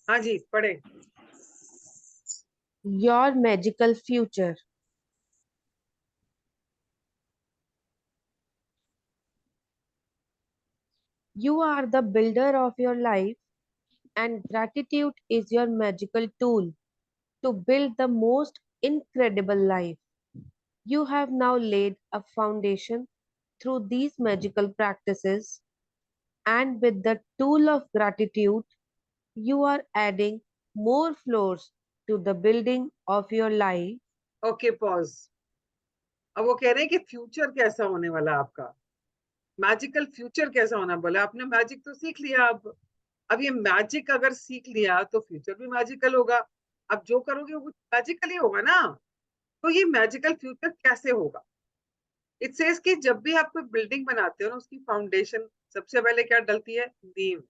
हाँ जी, पढ़े। Your magical future. You are the builder of your life, and gratitude is your magical tool to build the most incredible life. You have now laid a foundation through these magical practices, and with the tool of gratitude, you are adding more floors to the building of your life. Okay, pause. अब वो कह रहे हैं कि future कैसा होने वाला आपका, मैजिकल फ्यूचर कैसा होना। बोला आपने मैजिक तो सीख लिया, अब ये मैजिक अगर सीख लिया तो फ्यूचर भी मैजिकल होगा। अब जो करोगे वो मैजिकल ही होगा ना। तो ये मैजिकल फ्यूचर कैसे होगा? इट सेज कि जब भी आप कोई बिल्डिंग बनाते हो ना, उसकी फाउंडेशन सबसे पहले क्या डलती है? नींव।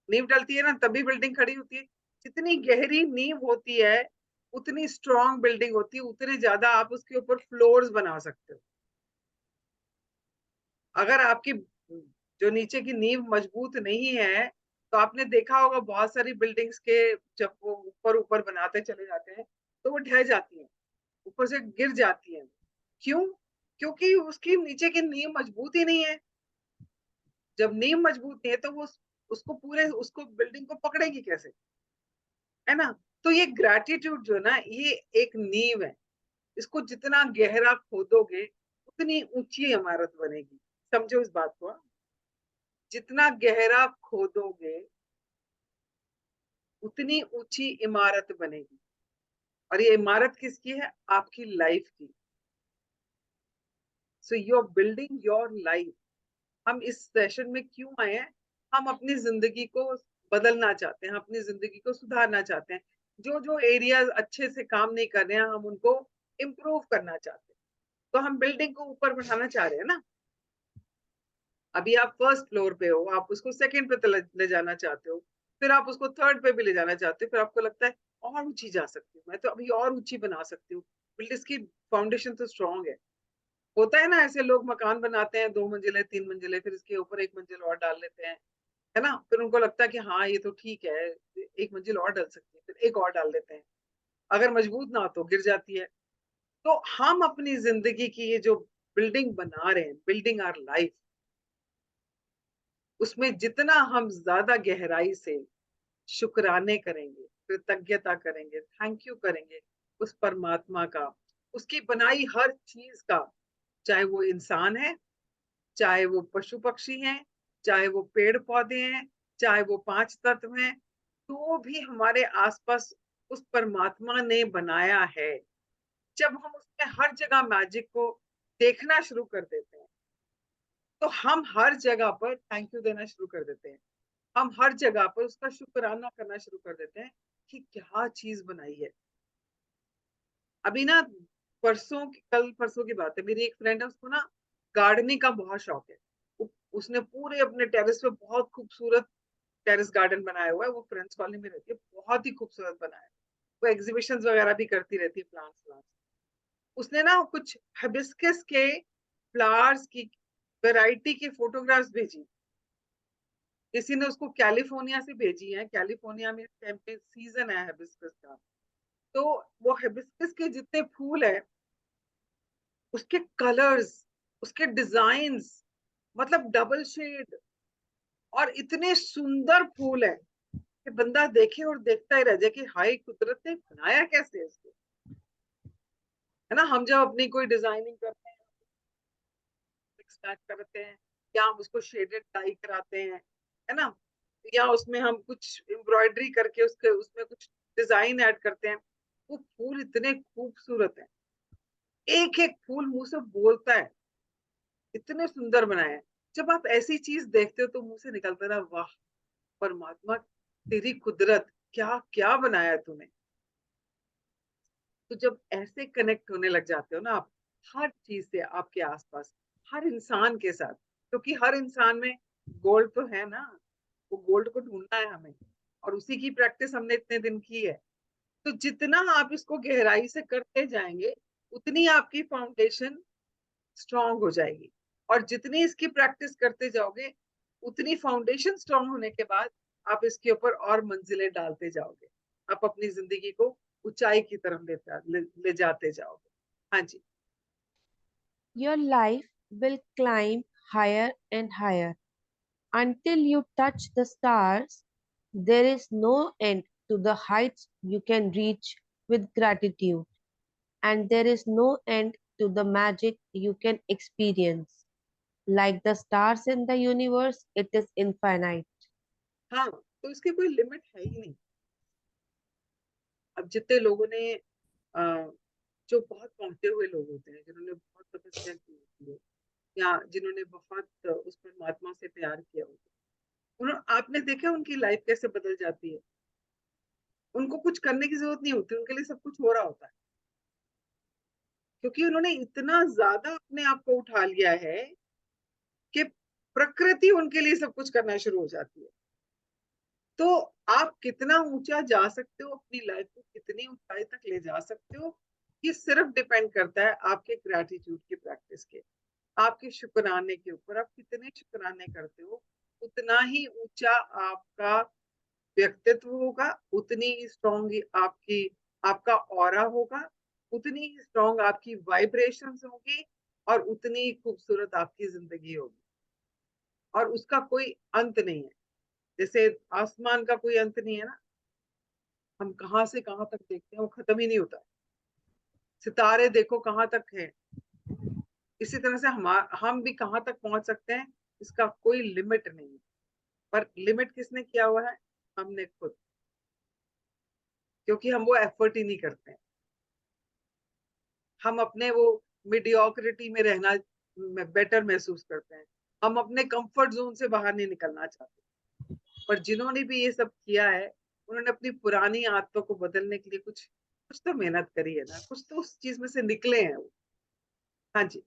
नींव डलती है ना, तभी बिल्डिंग खड़ी होती है। जितनी गहरी नींव होती है उतनी स्ट्रॉन्ग बिल्डिंग होती है, उतने ज्यादा आप उसके ऊपर फ्लोर्स बना सकते हो। अगर आपकी जो नीचे की नींव मजबूत नहीं है, तो आपने देखा होगा बहुत सारी बिल्डिंग्स के जब वो ऊपर ऊपर बनाते चले जाते हैं तो वो ढह जाती हैं, ऊपर से गिर जाती हैं। क्यों? क्योंकि उसकी नीचे की नींव मजबूत ही नहीं है। जब नींव मजबूत नहीं है तो वो उसको पूरे उसको बिल्डिंग को पकड़ेगी कैसे? है ना? तो ये ग्रैटिट्यूड जो ना, ये एक नींव है। इसको जितना गहरा खोदोगे उतनी ऊंची इमारत बनेगी। समझो इस बात को, हाँ? जितना गहरा खोदोगे उतनी ऊंची इमारत बनेगी। और ये इमारत किसकी है? आपकी लाइफ की। So you are building your life. हम इस सेशन में क्यों आए हैं? हम अपनी जिंदगी को बदलना चाहते हैं, अपनी जिंदगी को सुधारना चाहते हैं। जो जो एरियाज अच्छे से काम नहीं कर रहे हैं, हम उनको इम्प्रूव करना चाहते हैं। तो हम बिल्डिंग को ऊपर बढ़ाना चाह रहे हैं ना। अभी आप फर्स्ट फ्लोर पे हो, आप उसको सेकंड पे ले जाना चाहते हो, फिर आप उसको थर्ड पे भी ले जाना चाहते हो, फिर आपको लगता है और ऊंची जा सकती हूँ, मैं तो अभी और ऊंची बना सकती हूँ। बिल्डिंग की फाउंडेशन तो स्ट्रांग है। होता है ना, ऐसे लोग मकान बनाते हैं 2 मंजिले 3 मंजिले, फिर इसके ऊपर 1 मंजिल और डाल लेते हैं, है ना? फिर उनको लगता है कि हाँ ये तो ठीक है, 1 मंजिल और डल सकती है, फिर एक और डाल देते हैं। अगर मजबूत ना हो तो गिर जाती है। तो हम अपनी जिंदगी की ये जो बिल्डिंग बना रहे हैं, बिल्डिंग आवर लाइफ, उसमें जितना हम ज्यादा गहराई से शुक्राने करेंगे, कृतज्ञता करेंगे, थैंक यू करेंगे उस परमात्मा का, उसकी बनाई हर चीज का, चाहे वो इंसान है, चाहे वो पशु पक्षी हैं, चाहे वो पेड़ पौधे हैं, चाहे वो 5 तत्व हैं, तो भी हमारे आसपास उस परमात्मा ने बनाया है। जब हम उसमें हर जगह मैजिक को देखना शुरू कर देते हैं, तो हम हर जगह पर थैंक यू देना शुरू कर देते हैं। हम हर जगह पर उसका शुक्राना करना शुरू कर देते हैं कि क्या चीज बनाई है। अभी ना, कल परसों की बात है, मेरी एक फ्रेंड है, उसको ना गार्डनिंग का बहुत शौक है। उसने पूरे अपने टेरेस पे बहुत खूबसूरत टेरेस गार्डन बनाया हुआ है। वो फ्रेंड्स कॉलोनी में रहती है, बहुत ही खूबसूरत बनाया है। वो एग्जीबिशंस वगैरह भी करती रहती है, प्लांट्स प्लांट्स। उसने ना कुछ हिबिस्कस के फ्लावर्स की वैरायटी की फोटोग्राफ्स भेजी। किसी ने उसको कैलिफोर्निया से भेजी है। कैलिफोर्निया में सीजन है हिबिस्कस का। तो वो हिबिस्कस के जितने फूल है, उसके कलर्स, उसके डिजाइन्स, मतलब डबल शेड, और इतने सुंदर फूल है कि बंदा देखे और देखता ही रह जाए कि हाय कुदरत ने बनाया कैसे इसको। है ना? हम जब अपनी कोई डिजाइनिंग करते हैं, मिक्स मैच करते हैं, या हम उसको शेडेड डाई कराते हैं, है ना, या उसमें हम कुछ एम्ब्रॉयडरी करके उसके उसमें कुछ डिजाइन ऐड करते हैं, वो फूल इतने खूबसूरत है। एक एक फूल मुंह से बोलता है, इतने सुंदर बनाए हैं। जब आप ऐसी चीज देखते हो तो मुंह से निकलता है, वाह परमात्मा, तेरी कुदरत, क्या क्या बनाया तूने। तो जब ऐसे कनेक्ट होने लग जाते हो ना आप, हर चीज से आपके आसपास, हर इंसान के साथ, क्योंकि हर इंसान में गोल्ड तो है ना, वो गोल्ड को ढूंढना है हमें, और उसी की प्रैक्टिस हमने इतने दिन की है। तो जितना आप इसको गहराई से करते जाएंगे, उतनी आपकी फाउंडेशन स्ट्रांग हो जाएगी। और जितनी इसकी प्रैक्टिस करते जाओगे, उतनी फाउंडेशन स्ट्रांग होने के बाद आप इसके ऊपर और मंजिलें डालते जाओगे, आप अपनी जिंदगी को ऊंचाई की तरफ ले जाते जाओगे। हाँ जी। Your life will climb higher and higher until you touch the stars. There is no end to the heights you can reach with gratitude, and there is no end to the magic you can experience. Like the stars in the universe, it is infinite. हाँ, तो इसकी कोई limit है ही नहीं। अब जितने लोगों ने जो बहुत पहुंचे हुए लोग होते हैं, जिन्होंने बहुत तपस्या की होती है, या जिन्होंने बहुत उस परमात्मा से प्यार किया होता है, उन्होंने, आपने देखा उनकी लाइफ कैसे बदल जाती है। उनको कुछ करने की जरूरत नहीं होती, उनके लिए सब कुछ हो रहा होता है, क्योंकि उन्होंने इतना ज्यादा अपने आप को उठा लिया है कि प्रकृति उनके लिए सब कुछ करना शुरू हो जाती है। तो आप कितना ऊंचा जा सकते हो, अपनी लाइफ को कितनी ऊंचाई तक ले जा सकते हो, ये सिर्फ डिपेंड करता है आपके ग्रेटिट्यूड की प्रैक्टिस के, आपके शुक्राने के ऊपर। आप कितने शुक्राने करते हो, उतना ही ऊंचा आपका व्यक्तित्व होगा, उतनी ही स्ट्रॉन्ग आपकी आपका ऑरा होगा, उतनी ही स्ट्रॉन्ग आपकी वाइब्रेशंस होगी, और उतनी ही खूबसूरत आपकी जिंदगी होगी, और उसका कोई अंत नहीं है। जैसे आसमान का कोई अंत नहीं है ना, हम कहाँ से कहाँ तक देखते हैं, वो खत्म ही नहीं होता। सितारे देखो कहाँ तक है, इसी तरह से हम भी कहाँ तक पहुंच सकते हैं, इसका कोई लिमिट नहीं है। पर लिमिट किसने किया हुआ है? हमने खुद, क्योंकि हम वो एफर्ट ही नहीं करते हैं। हम अपने वो मीडियोक्रिटी में रहना बेटर महसूस करते हैं, हम अपने कंफर्ट जोन से बाहर नहीं निकलना चाहते। पर जिन्होंने भी ये सब किया है, उन्होंने अपनी पुरानी आदतों को बदलने के लिए कुछ कुछ तो मेहनत करी है ना, कुछ तो उस चीज में से निकले हैं वो। हाँ जी।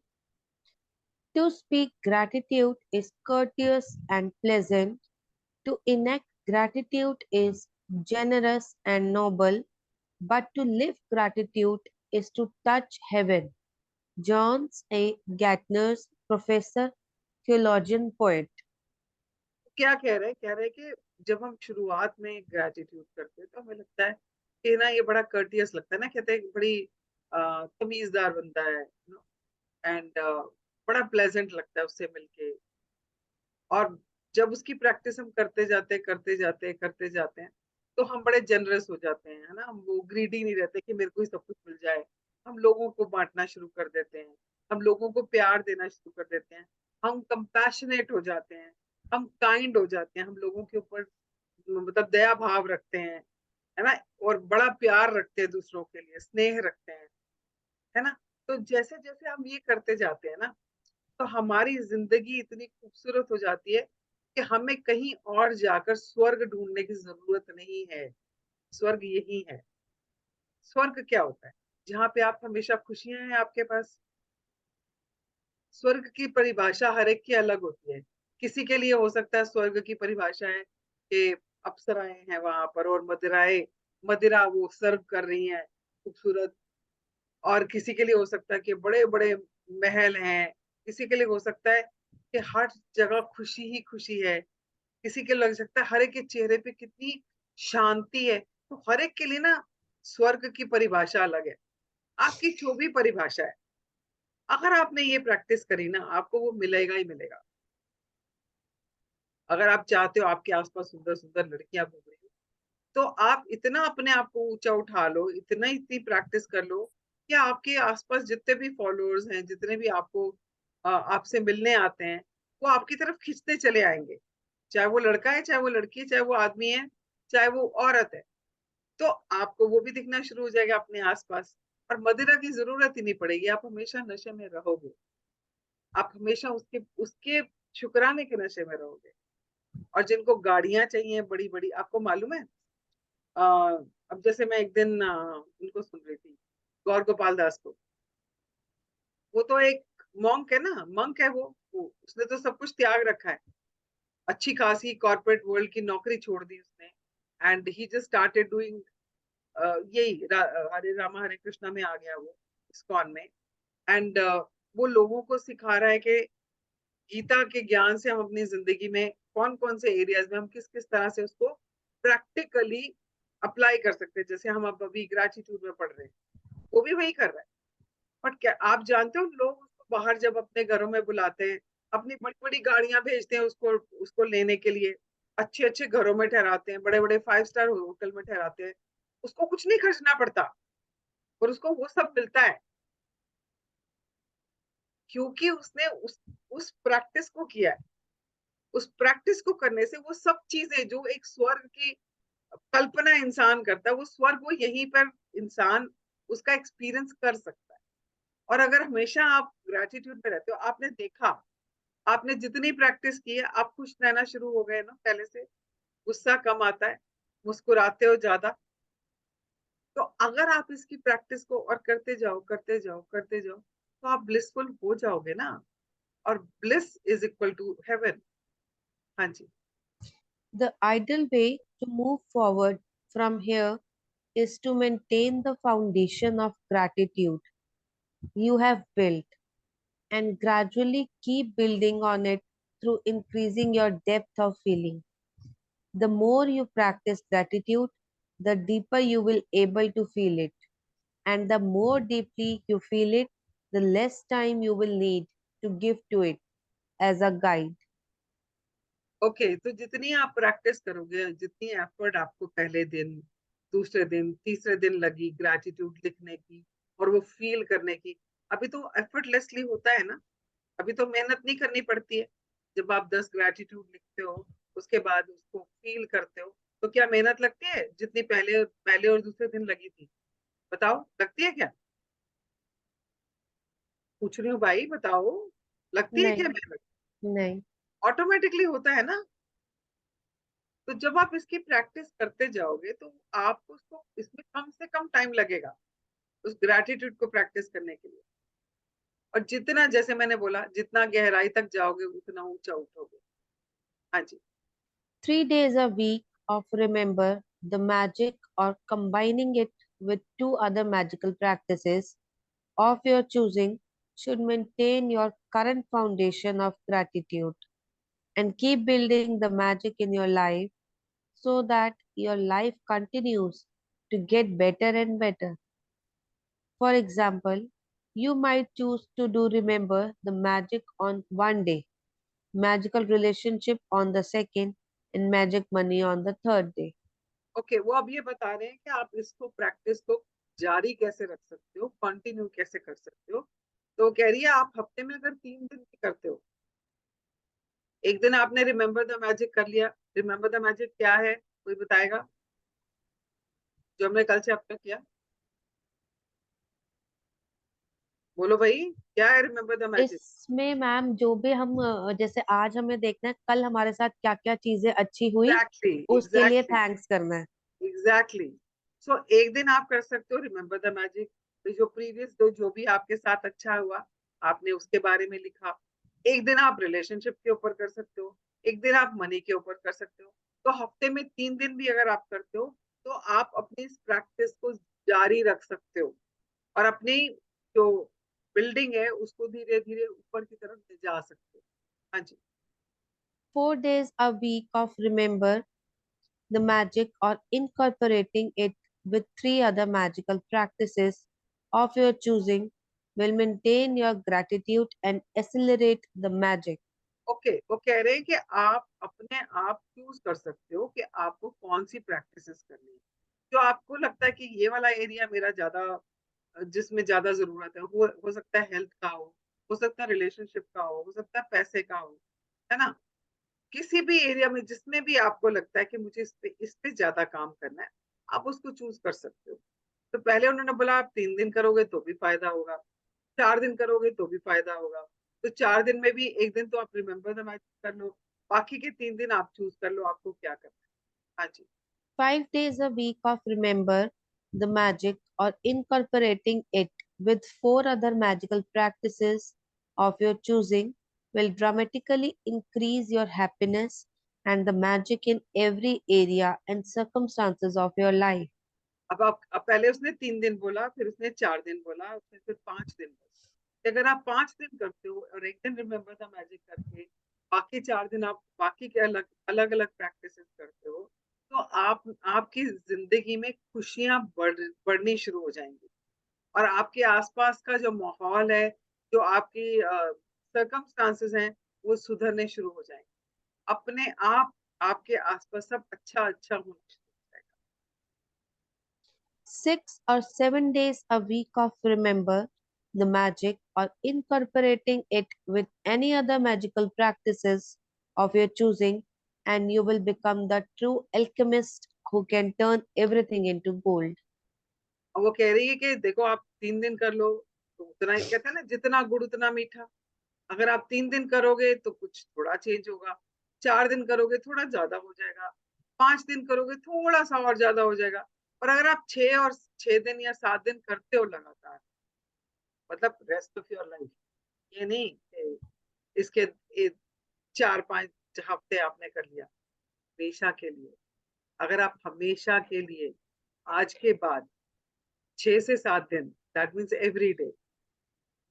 To speak gratitude is courteous and pleasant. To enact gratitude is generous and noble. But to live gratitude is to touch heaven. Johns A. Gatner's professor, theologian, poet. क्या कह रहे हैं? कह रहे हैं कि जब हम शुरुआत में ग्रेटिट्यूड करते हैं, तो हमें लगता है कि ना, ये बड़ा कर्टियस लगता है ना, कहते हैं कि बड़ी तमीजदार बंदा है, एंड बड़ा प्लेजेंट लगता है उससे मिलके। और जब उसकी प्रैक्टिस हम करते जाते हैं, तो हम बड़े जनरस हो जाते हैं, है ना। हम वो ग्रीडी नहीं रहते कि मेरे को ही सब कुछ मिल जाए। हम लोगों को बांटना शुरू कर देते हैं, हम लोगों को प्यार देना शुरू कर देते हैं, हम कंपैशनेट हो जाते हैं, हम काइंड हो जाते हैं, हम लोगों के ऊपर मतलब दया भाव रखते हैं, है ना। और बड़ा प्यार रखते हैं, दूसरों के लिए स्नेह रखते हैं, है ना। तो जैसे जैसे हम ये करते जाते हैं ना, तो हमारी जिंदगी इतनी खूबसूरत हो जाती है कि हमें कहीं और जाकर स्वर्ग ढूंढने की जरूरत नहीं है। स्वर्ग यही है। स्वर्ग क्या होता है? जहाँ पे आप हमेशा खुशियां हैं आपके पास। स्वर्ग की परिभाषा हर एक की अलग होती है। किसी के लिए हो सकता है स्वर्ग की परिभाषा है कि अप्सराएं हैं वहां पर, और मदिरा वो सर्व कर रही हैं खूबसूरत। और किसी के लिए हो सकता है कि बड़े बड़े महल हैं, किसी के लिए हो सकता है कि हर जगह खुशी ही खुशी है, किसी के लग सकता है हर एक के चेहरे पे कितनी शांति है। तो हर एक के लिए ना स्वर्ग की परिभाषा अलग है। आपकी जो भी परिभाषा है, अगर आपने ये प्रैक्टिस करी ना, आपको वो मिलेगा ही मिलेगा। अगर आप चाहते हो आपके आसपास सुंदर सुंदर लड़कियां घूम रही हो, तो आप इतना अपने आप को ऊंचा उठा लो, इतनी प्रैक्टिस कर लो कि आपके आसपास जितने भी फॉलोअर्स हैं, जितने भी आपको आपसे मिलने आते हैं, वो आपकी तरफ खींचते चले आएंगे। चाहे वो लड़का है, चाहे वो लड़की है, चाहे वो आदमी है, चाहे वो औरत है। तो आपको वो भी दिखना शुरू हो जाएगा अपने आसपास। और मदिरा की जरूरत ही नहीं पड़ेगी, आप हमेशा नशे में रहोगे। आप हमेशा उसके उसके शुक्राने के नशे में रहोगे। और जिनको गाड़ियां चाहिए बड़ी बड़ी, आपको मालूम है, अब जैसे मैं एक दिन उनको सुन रही थी, गौर गोपाल दास को। वो तो एक मॉन्क है ना, मंक है वो उसने तो सब कुछ त्याग रखा है। अच्छी खासी कॉर्पोरेट वर्ल्ड की नौकरी छोड़ दी उसने, and he just started doing यही हरे रामा हरे कृष्णा में आ गया वो, इस्कॉन में। एंड वो लोगों को सिखा रहा है कि गीता के ज्ञान से हम अपनी जिंदगी में कौन कौन से एरियाज में हम किस किस तरह से उसको प्रैक्टिकली अप्लाई कर सकते हैं। जैसे हम अब अभी ग्रेटिट्यूड में पढ़ रहे हैं, वो भी वही कर रहा है। बट क्या आप जानते हो, लोग उसको बाहर जब अपने घरों में बुलाते हैं, अपनी बड़ी बड़ी गाड़ियां भेजते हैं उसको उसको लेने के लिए, अच्छे अच्छे घरों में ठहराते हैं, बड़े बड़े 5 स्टार होटल में ठहराते हैं, उसको कुछ नहीं खर्चना पड़ता और उसको वो सब मिलता है, क्योंकि उसने उस प्रैक्टिस को किया है। उस प्रैक्टिस को करने से वो सब चीजें जो एक स्वर्ग की कल्पना इंसान करता है, वो स्वर्ग वो यहीं पर इंसान उसका एक्सपीरियंस कर सकता है। और अगर हमेशा आप ग्रेटिट्यूड में रहते हो, आपने देखा, आपने जितनी प्रैक्टिस की है, आप खुश रहना शुरू हो गए ना पहले से, गुस्सा कम आता है, मुस्कुराते हो ज्यादा। तो अगर आप इसकी प्रैक्टिस को और करते जाओ करते जाओ करते जाओ, तो आप ब्लिसफुल हो जाओगे ना। और bliss is equal to heaven. हाँ जी। The ideal way to move forward from here is to maintain the foundation of gratitude you have built and gradually keep building on it through increasing your depth of feeling. The more you practice gratitude, the deeper you will able to feel it, and the more deeply you feel it, the less time you will need to give to it as a guide. Okay, तो जितनी आप practice करोगे, जितनी effort आपको पहले दिन, दूसरे दिन, तीसरे दिन लगी ग्रैटिट्यूड लिखने की और वो फील करने की, अभी तो एफर्टलेसली होता है ना, अभी तो मेहनत नहीं करनी पड़ती है। जब आप 10 ग्रैटिट्यूड लिखते हो, उसके बाद उसको फील करते हो, तो क्या मेहनत लगती है जितनी पहले पहले और दूसरे दिन लगी थी? बताओ, लगती है क्या? पूछ रही हूँ भाई, बताओ, लगती है क्या नहीं, मेहनत? नहीं. ऑटोमेटिकली होता है ना। तो जब आप इसकी प्रैक्टिस करते जाओगे, तो आपको उसको इसमें कम से कम टाइम लगेगा उस ग्रैटिट्यूड को प्रैक्टिस करने के लिए। और जितना, जैसे मैंने बोला, जितना गहराई तक जाओगे उतना ऊंचा उठोगे। हाँ जी। 3 days a week of remember the magic or combining it with two other magical practices of your choosing should maintain your current foundation of gratitude and keep building the magic in your life so that your life continues to get better and better. For example, you might choose to do remember the magic on one day, magical relationship on the second, and magic money on the third day. Okay, वो अब ये बता रहे हैं कि आप इसको practice को जारी कैसे रख सकते हो, कंटिन्यू कैसे कर सकते हो। तो कह रही है, आप हफ्ते में अगर 3 दिन भी करते हो, एक दिन आपने रिमेम्बर द मैजिक कर लिया। रिमेम्बर द मैजिक क्या है, कोई बताएगा? जो हमने कल से अब तक किया, बोलो भाई, क्या है रिमेम्बर द मैजिक? इसमें मैम जो भी हम जैसे आज हमें देखना है कल हमारे साथ क्या क्या चीजें अच्छी हुई, एग्जैक्टली, उसके लिए एग्जैक्टली, थैंक्स करना है. एग्जैक्टली। सो एक दिन आप कर सकते हो रिमेम्बर द मैजिक, तो जो प्रीवियस दो जो भी आपके साथ अच्छा हुआ, आपने उसके बारे में लिखा। एक दिन आप रिलेशनशिप के ऊपर कर सकते हो, एक दिन आप मनी के ऊपर कर सकते हो। तो हफ्ते में 3 दिन भी अगर आप करते हो, तो आप अपनी इस प्रैक्टिस को जारी रख सकते हो और अपनी जो बिल्डिंग है उसको धीरे धीरे ऊपर की तरफ ले जा सकते हो। हाँ जी। 4 days a week of remember the magic or incorporating it with three other magical practices of your choosing will maintain your gratitude and accelerate the magic. Okay, वो कह रहे हैं कि आप अपने आप चूज कर सकते हो कि आपको कौन सी प्रैक्टिसेस करनी है। जो आपको लगता है कि ये वाला एरिया मेरा ज्यादा, जिसमें ज्यादा जरूरत है, हो सकता है हेल्थ का हो सकता है रिलेशनशिप का हो सकता है पैसे का हो, है ना। किसी भी एरिया में जिसमें भी आपको लगता है कि मुझे इस पे ज्यादा काम करना है, आप उसको चूज कर सकते हो। तो पहले उन्होंने बोला आप 3 दिन करोगे तो भी फायदा होगा, 4 दिन करोगे तो भी फायदा होगा। तो 4 दिन में भी एक दिन तो आप रिमेम्बर द मैजिक कर लो, बाकी के 3 दिन आप चूज कर लो आपको क्या करना है। हाँ जी। 5 days a week of remember the magic or incorporating it with four other magical practices of your choosing will dramatically increase your happiness and the magic in every area and circumstances of your life. अब पहले उसने 3 दिन बोला, फिर उसने 4 दिन बोला, फिर 5 दिन बोला। कि अगर आप 5 दिन करते हो और एक दिन रिमेम्बर द मैजिक करके बाकी 4 दिन आप बाकी के अलग अलग अलग प्रैक्टिसेस करते हो, तो आप आपकी जिंदगी में खुशियां बढ़नी शुरू हो जाएंगी। और आपके आसपास का जो माहौल है, जो आपकी सर्कमस्टांसेस हैं, वो सुधरने शुरू हो जाएंगे। अपने आप आपके आसपास सब अच्छा अच्छा होना शुरू हो जाएगा। 6 or 7 days a week of remember the magic or incorporating it with any other magical practices of your choosing, and you will become the true alchemist who can turn everything into gold. और वो कह रही है कि देखो आप 3 दिन कर लो, तो उतना ही कहते हैं ना, जितना गुड़ उतना मीठा। अगर आप 3 दिन करोगे तो कुछ थोड़ा चेंज होगा, 4 दिन करोगे थोड़ा ज्यादा हो जाएगा, 5 दिन करोगे थोड़ा सा और ज्यादा हो जाएगा। और अगर आप 6 दिन या 7 दिन करते हो लगातार, मतलब रेस्ट ऑफ योर लाइफ, ये नहीं कि इसके 4-5 हफ्ते आपने कर लिया, हमेशा के लिए। अगर आप हमेशा के लिए आज के बाद 6 से 7 दिन, that means every day,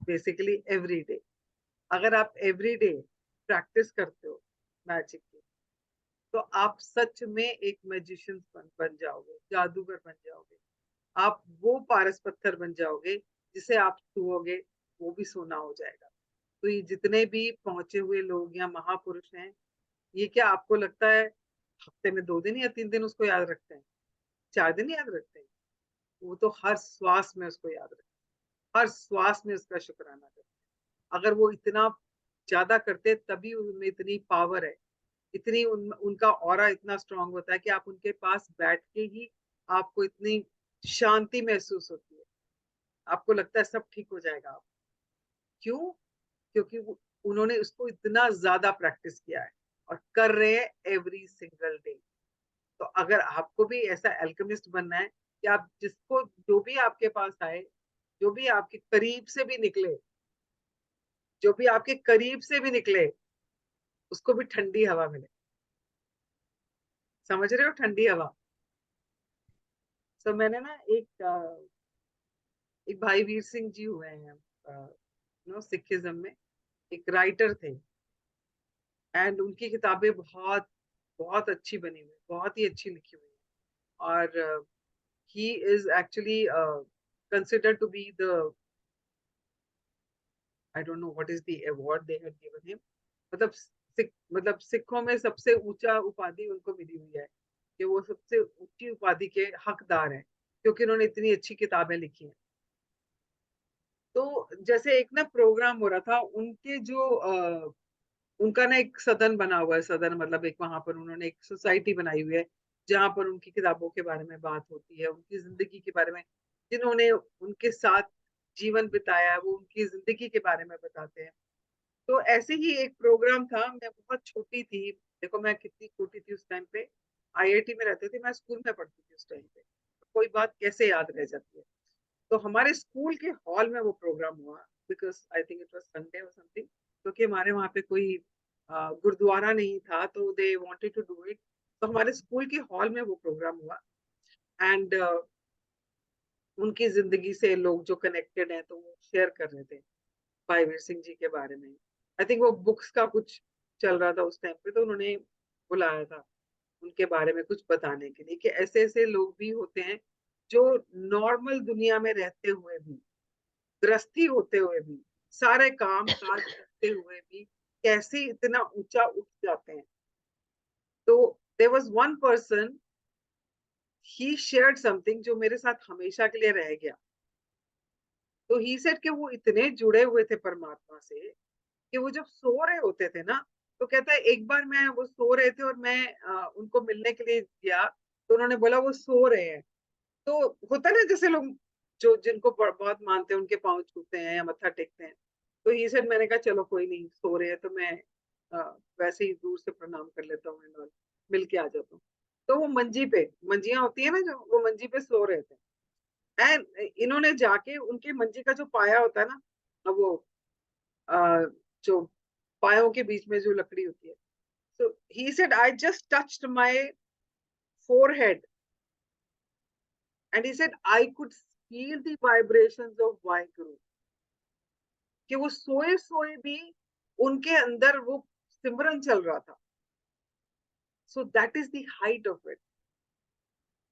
basically every day, अगर आप एवरी डे प्रैक्टिस करते हो मैजिक की, तो आप सच में एक मैजिशियन बन जाओगे, जादूगर बन जाओगे। आप वो पारस पत्थर बन जाओगे जिसे आप छुओगे वो भी सोना हो जाएगा। तो ये जितने भी पहुंचे हुए लोग या महापुरुष हैं, ये क्या आपको लगता है हफ्ते में 2 दिन या 3 दिन उसको याद रखते हैं, 4 दिन याद रखते हैं? वो तो हर श्वास में उसको याद रखते हैं, हर श्वास में उसका शुक्राना करते हैं। अगर वो इतना ज्यादा करते तभी उनमें इतनी पावर है, इतनी उनका ऑरा इतना स्ट्रांग होता है कि आप उनके पास बैठ के ही आपको इतनी शांति महसूस होती है, आपको लगता है सब ठीक हो जाएगा। आप क्यों? क्योंकि उन्होंने उसको इतना ज्यादा प्रैक्टिस किया है और कर रहे हैं एवरी सिंगल डे। तो अगर आपको भी ऐसा एल्केमिस्ट बनना है कि आप जिसको जो भी आपके पास आए, जो भी आपके करीब से भी निकले, जो भी आपके करीब से भी निकले, उसको भी ठंडी हवा मिले। समझ रहे हो, ठंडी हवा। तो मैंने ना एक भाई वीर सिंह जी हुए हैं, सिखिज्म में एक राइटर थे, एंड उनकी किताबें बहुत बहुत अच्छी बनी हुई, बहुत ही अच्छी लिखी हुई है। और he is actually considered to be the, I don't know what is the award they had given him, मतलब सिखों में सबसे ऊंचा उपाधि उनको मिली हुई है कि वो सबसे ऊंची उपाधि के हकदार हैं, क्योंकि उन्होंने इतनी अच्छी किताबें लिखी हैं। तो जैसे एक ना प्रोग्राम हो रहा था उनके जो उनका ना एक सदन बना हुआ है, सदन मतलब एक, वहां पर उन्होंने एक सोसाइटी बनाई हुई है जहां पर उनकी किताबों के बारे में बात होती है, उनकी जिंदगी के बारे में, जिन्होंने उनके साथ जीवन बिताया है वो उनकी जिंदगी के बारे में बताते हैं। तो ऐसे ही एक प्रोग्राम था, मैं बहुत छोटी थी, देखो मैं कितनी छोटी थी उस टाइम पे, आईआईटी में रहते थे, मैं स्कूल में पढ़ती थी उस टाइम पे, कोई बात कैसे याद रह जाती है। तो हमारे स्कूल के हॉल में वो प्रोग्राम हुआ, because I think it was Sunday or something, क्योंकि हमारे वहाँ पे कोई गुरुद्वारा नहीं था, तो they wanted to do it. तो हमारे स्कूल के हॉल में वो प्रोग्राम हुआ, एंड उनकी जिंदगी से लोग जो कनेक्टेड हैं तो वो शेयर कर रहे थे भाई वीर सिंह जी के बारे में। आई थिंक वो बुक्स का कुछ चल रहा था उस टाइम पे, तो उन्होंने बुलाया था उनके बारे में कुछ बताने के लिए कि ऐसे ऐसे लोग भी होते हैं जो नॉर्मल दुनिया में रहते हुए भी, गृहस्थी होते हुए भी, सारे काम काज करते हुए भी कैसे इतना ऊंचा उठ जाते हैं। तो there was one person, he shared something जो मेरे साथ हमेशा के लिए रह गया। तो ही सेड कि वो इतने जुड़े हुए थे परमात्मा से कि वो जब सो रहे होते थे ना, तो कहता है एक बार मैं, वो सो रहे थे और मैं उनको मिलने के लिए गया, तो उन्होंने बोला वो सो रहे हैं। तो होता है ना जैसे लोग जो जिनको बहुत मानते हैं उनके पाँव छूते हैं या मत्था टेकते हैं। तो ये सर मैंने कहा चलो कोई नहीं, सो रहे हैं तो मैं वैसे ही दूर से प्रणाम कर लेता हूँ और मिल के आ जाता हूँ। तो वो मंजी पे, मंजियां होती है ना जो, वो मंजी पे सो रहे थे, एंड इन्होंने जाके उनके मंजी का जो पाया होता है ना, अब वो अ, जो पायों के बीच में जो लकड़ी होती है, so he said I just touched my forehead and he said I could feel the vibrations of Vaheguru, कि वो सोए सोए भी उनके अंदर वो सिमरन चल रहा था। So that is the height of it,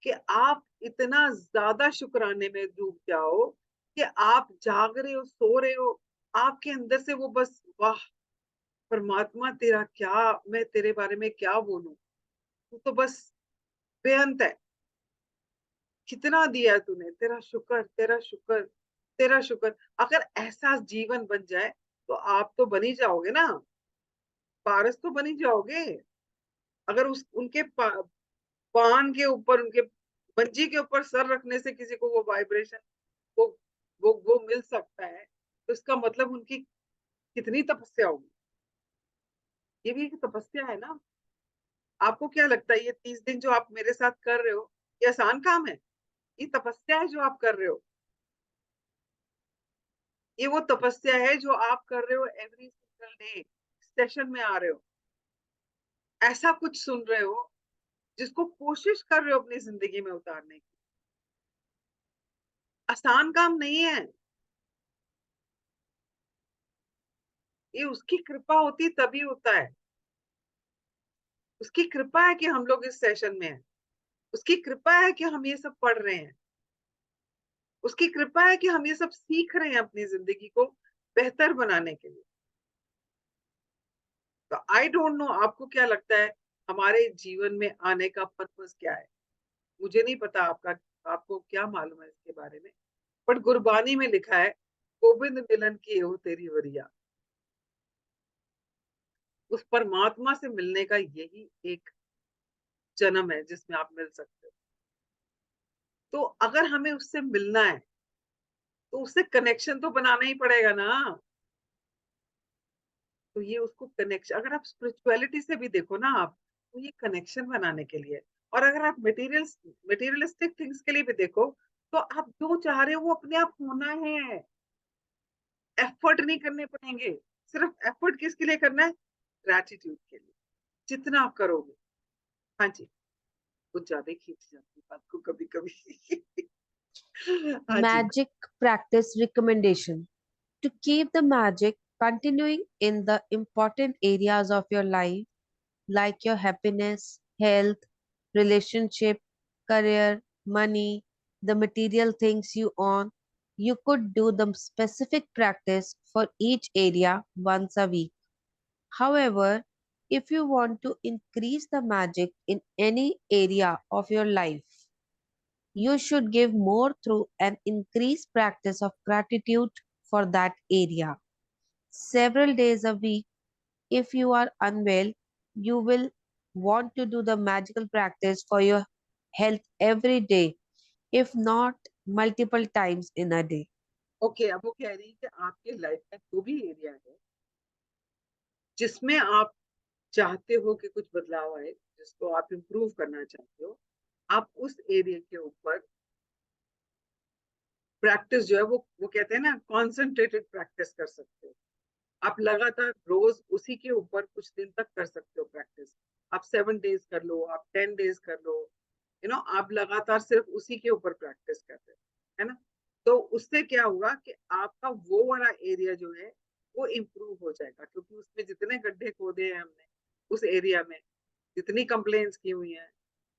कि आप इतना ज्यादा शुक्राने में डूब जाओ कि आप जाग रहे हो, सो रहे हो, आपके अंदर से वो बस वाह परमात्मा तेरा क्या, मैं तेरे बारे में क्या बोलूं, तू तो बस बेअंत है, कितना दिया है तूने, तेरा शुक्र, तेरा शुक्र, तेरा शुक्र। अगर ऐसा जीवन बन जाए तो आप तो बन ही जाओगे ना, पारस तो बन ही जाओगे। अगर उस उनके पान के ऊपर, उनके मंजी के ऊपर सर रखने से किसी को वो वाइब्रेशन, वो वो मिल सकता है, तो इसका मतलब उनकी कितनी तपस्या होगी। ये भी एक तपस्या है ना। आपको क्या लगता है ये 30 दिन जो आप मेरे साथ कर रहे हो, ये आसान काम है? ये तपस्या है जो आप कर रहे हो। ये वो तपस्या है जो आप कर रहे हो एवरी सिंगल डे, सेशन में आ रहे हो, ऐसा कुछ सुन रहे हो जिसको कोशिश कर रहे हो अपनी जिंदगी में उतारने की। आसान काम नहीं है। ये उसकी कृपा होती तभी होता है। उसकी कृपा है कि हम लोग इस सेशन में हैं। उसकी कृपा है कि हम ये सब पढ़ रहे हैं। उसकी कृपा है कि हम ये सब सीख रहे हैं अपनी जिंदगी को बेहतर बनाने के लिए। तो आई डोंट नो आपको क्या लगता है हमारे जीवन में आने का पर्पस क्या है। मुझे नहीं पता आपका, आपको क्या मालूम है इसके बारे में। बट गुरबानी में लिखा है गोविंद मिलन की हो तेरी वरिया। उस परमात्मा से मिलने का यही एक जन्म है जिसमें आप मिल सकते हो। तो अगर हमें उससे मिलना है तो उससे कनेक्शन तो बनाना ही पड़ेगा ना। तो ये उसको कनेक्शन, अगर आप स्पिरिचुअलिटी से भी देखो ना आप, तो ये कनेक्शन बनाने के लिए। और अगर आप मटेरियलिस्टिक थिंग्स के लिए भी देखो, तो आप जो चाह रहे हो वो अपने आप होना है। एफर्ट नहीं करने पड़ेंगे। सिर्फ एफर्ट किसके लिए करना है? ग्रैटिट्यूड के लिए। जितना आप करोगे। हाँ जी, कुछ ज्यादा ही खींच जाती है बात को कभी कभी। हाँ जी। Magic practice recommendation. To keep the magic continuing in the important areas of your life, like your happiness, health, relationship, career, money, the material things you own, you could do the specific practice for each area once a week. However, if you want to increase the magic in any area of your life, you should give more through an increased practice of gratitude for that area. Several days a week, if you are unwell, you will want to do the magical practice for your health every day, if not multiple times in a day. Okay, अब वो कह रही है कि आपके life का जो भी एरिया है जिसमें आप चाहते हो कि कुछ बदलाव आए, जिसको आप इम्प्रूव करना चाहते हो, आप उस एरिया के ऊपर प्रैक्टिस जो है वो कहते हैं ना कॉन्सेंट्रेटेड प्रैक्टिस कर सकते हो। आप लगातार रोज उसी के ऊपर कुछ दिन तक कर सकते हो प्रैक्टिस। आप 7 डेज कर लो, आप 10 डेज कर लो, आप लगातार सिर्फ उसी के ऊपर प्रैक्टिस कर रहे हो, है ना। तो उससे क्या होगा कि आपका वो वाला एरिया जो है वो इम्प्रूव हो जाएगा, क्योंकि उसमें जितने गड्ढे खोदे हैं हमने उस एरिया में, जितनी कंप्लेन्स की हुई हैं,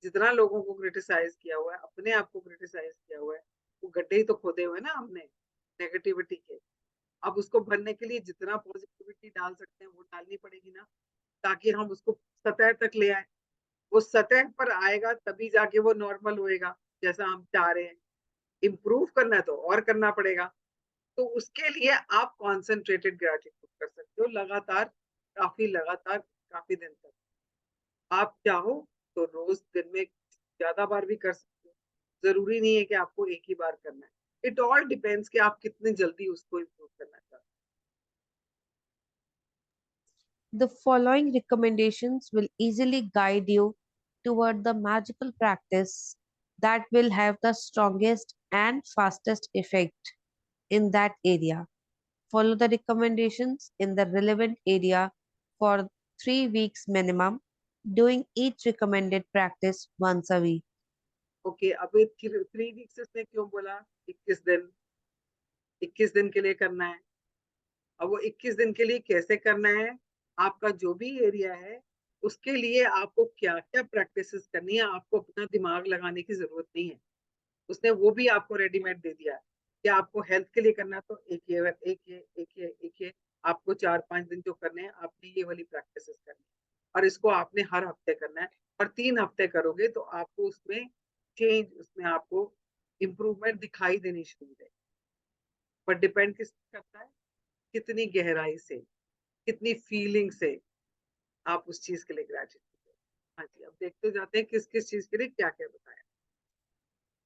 जितना लोगों को क्रिटिसाइज किया हुआ है, अपने आप को क्रिटिसाइज किया हुआ है, वो गड्ढे ही तो खोदे हुए ना हमने नेगेटिविटी के। अब उसको भरने के लिए जितना पॉजिटिविटी डाल सकते हैं वो डालनी पड़ेगी ना, ताकि हम उसको सतह तक ले आए। वो सतह पर आएगा तभी जाके वो नॉर्मल होएगा जैसा हम चाह रहे हैं। इम्प्रूव करना है तो और करना पड़ेगा। तो उसके लिए आप कॉन्सेंट्रेटेड ग्रेटिट्यूड कर सकते हो लगातार, लगातार काफी दिन तक। आप चाहो तो रोज दिन में ज्यादा बार भी कर सकते हो। जरूरी नहीं है कि आपको एक ही बार करना है। इट ऑल डिपेंड्स कि आप कितने जल्दी उसको इम्प्रूव करना चाहते The following recommendations will easily guide you toward the magical practice that will have the strongest and fastest effect in that area. Follow the recommendations in the relevant area for 3 weeks minimum, doing each recommended practice once a week. हो। Okay, अब 3 weeks ने क्यों बोला? 21 दिन, 21 दिन के लिए करना है। अब वो 21 दिन के लिए कैसे करना है? आपका जो भी एरिया है उसके लिए आपको क्या क्या प्रैक्टिसेस करनी है, आपको अपना दिमाग लगाने की जरूरत नहीं है। उसने वो भी आपको रेडीमेड दे दिया है कि आपको हेल्थ के लिए करना है तो एक ये आपको 4-5 दिन जो करने हैं आपने ये वाली प्रैक्टिसेस करनी है, और इसको आपने हर हफ्ते करना है, और 3 हफ्ते करोगे तो आपको उसमें चेंज, उसमें आपको इम्प्रूवमेंट दिखाई देनी शुरू हो जाएगी। पर डिपेंड किस पे करता है, कितनी गहराई से, कितनी फीलिंग से आप उस चीज के लिए ग्रेजुएट। हाँ जी, अब देखते जाते हैं किस किस चीज के लिए क्या क्या बताया।